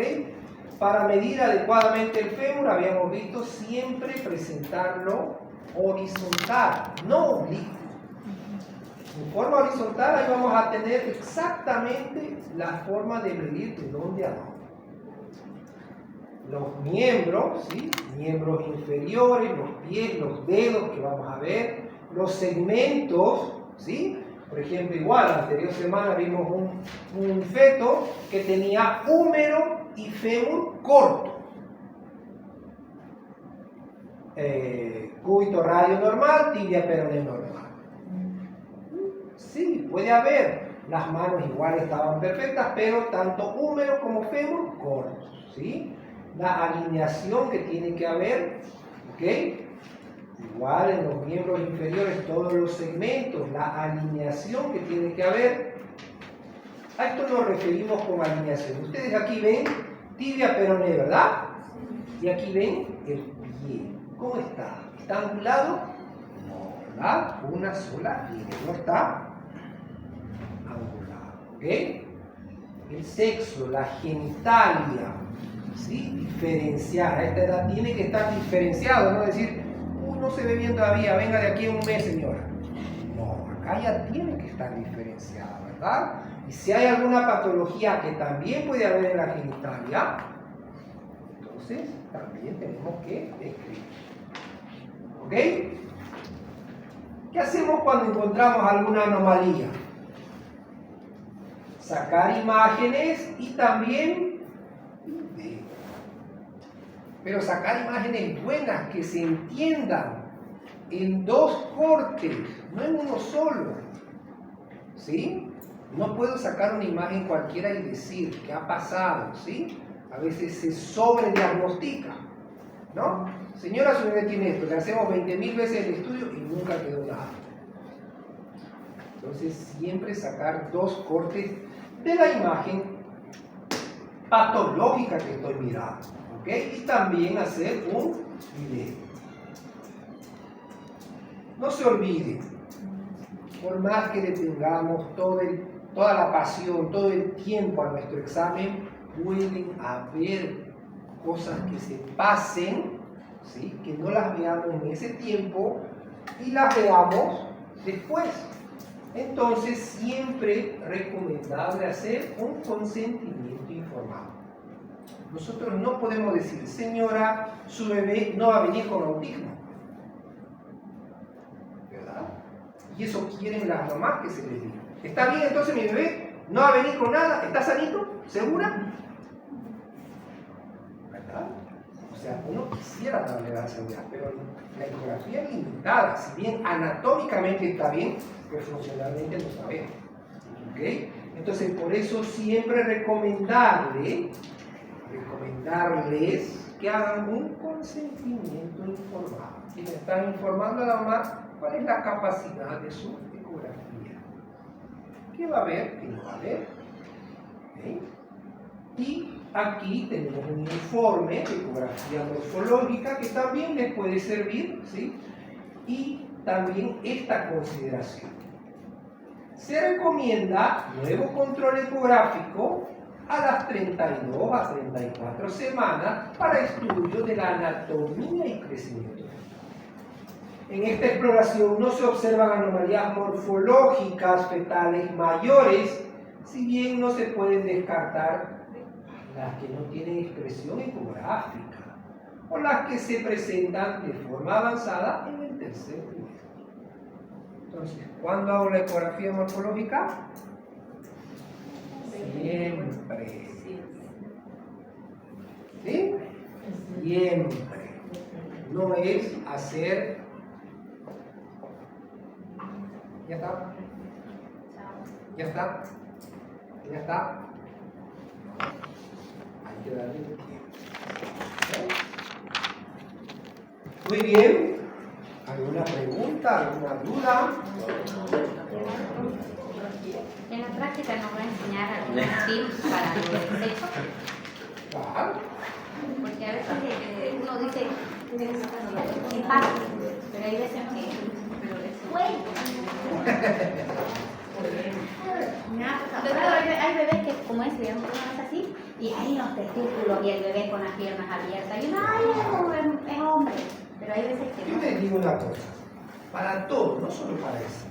Para medir adecuadamente el fémur, habíamos visto siempre presentarlo horizontal, no oblicuo. En forma horizontal, ahí vamos a tener exactamente la forma de medir de dónde a dónde. Los miembros, ¿sí? Miembros inferiores, los pies, los dedos que vamos a ver, los segmentos, ¿sí? Por ejemplo, igual, la anterior semana vimos un feto que tenía húmero y fémur corto. Cúbito radio normal, tibia peroné normal. Sí, puede haber. Las manos igual estaban perfectas, pero tanto húmero como fémur cortos, ¿sí? La alineación que tiene que haber, ¿ok? Igual en los miembros inferiores, todos los segmentos, la alineación que tiene que haber. A esto nos referimos con alineación. Ustedes aquí ven tibia peroné, ¿verdad? Y aquí ven el pie. ¿Cómo está? ¿Está angulado? No, ¿verdad? Una sola línea, no está angulado, ¿ok? El sexo, la genitalia, ¿sí? Diferenciar. A esta edad tiene que estar diferenciado, no decir, no se ve bien todavía, venga de aquí en un mes, señora. No, acá ya tiene que estar diferenciada, ¿verdad? Y si hay alguna patología que también puede haber en la genitalia, entonces también tenemos que describir. ¿Ok? ¿Qué hacemos cuando encontramos alguna anomalía? Sacar imágenes y también video. Pero sacar imágenes buenas, que se entiendan en 2 cortes, no en uno solo. ¿Sí? No puedo sacar una imagen cualquiera y decir qué ha pasado, ¿sí? A veces se sobrediagnostica, ¿no? Señora, su bebé tiene esto, le hacemos 20.000 veces el estudio y nunca quedó nada. Entonces, siempre sacar 2 cortes de la imagen patológica que estoy mirando, ¿ok? Y también hacer un video. No se olviden, por más que le tengamos toda la pasión, todo el tiempo a nuestro examen, pueden haber cosas que se pasen, ¿sí? Que no las veamos en ese tiempo y las veamos después. Entonces, siempre recomendable hacer un consentimiento informado. Nosotros no podemos decir, señora, su bebé no va a venir con autismo, ¿verdad? Y eso quieren las mamás que se les diga. ¿Está bien entonces mi bebé? ¿No va a venir con nada? ¿Está sanito? ¿Segura? ¿Verdad? O sea, uno quisiera darle la seguridad, pero la ecografía es limitada. Si bien anatómicamente está bien, pues funcionalmente no sabemos. ¿Ok? Entonces, por eso siempre recomendarles que hagan un consentimiento informado. Si le están informando a la mamá cuál es la capacidad de su ecografía. ¿Qué va a haber? ¿Qué no va a haber? ¿Okay? Y aquí tenemos un informe de ecografía morfológica que también les puede servir, ¿sí? Y también esta consideración. Se recomienda nuevo control ecográfico a las 32 a 34 semanas para estudio de la anatomía y crecimiento. En esta exploración no se observan anomalías morfológicas fetales mayores Si bien no se pueden descartar las que no tienen expresión ecográfica o las que se presentan de forma avanzada en el tercer trimestre. Entonces, ¿cuándo hago la ecografía morfológica? Siempre. ¿Sí? Siempre. No es hacer. Ya está. Ya está. Ya está. Hay que darle tiempo. Muy bien. ¿Alguna pregunta? ¿Alguna duda? En la práctica nos va a enseñar algunos tips para los desechos, Claro. porque a veces uno dice es fácil, pero hay veces que doctor, hay bebés que como es, digamos, uno es así, y hay los testículos y el bebé con las piernas abiertas, y uno, ay, es hombre, pero hay veces que Yo no. les digo una cosa. Para todo, no solo para eso.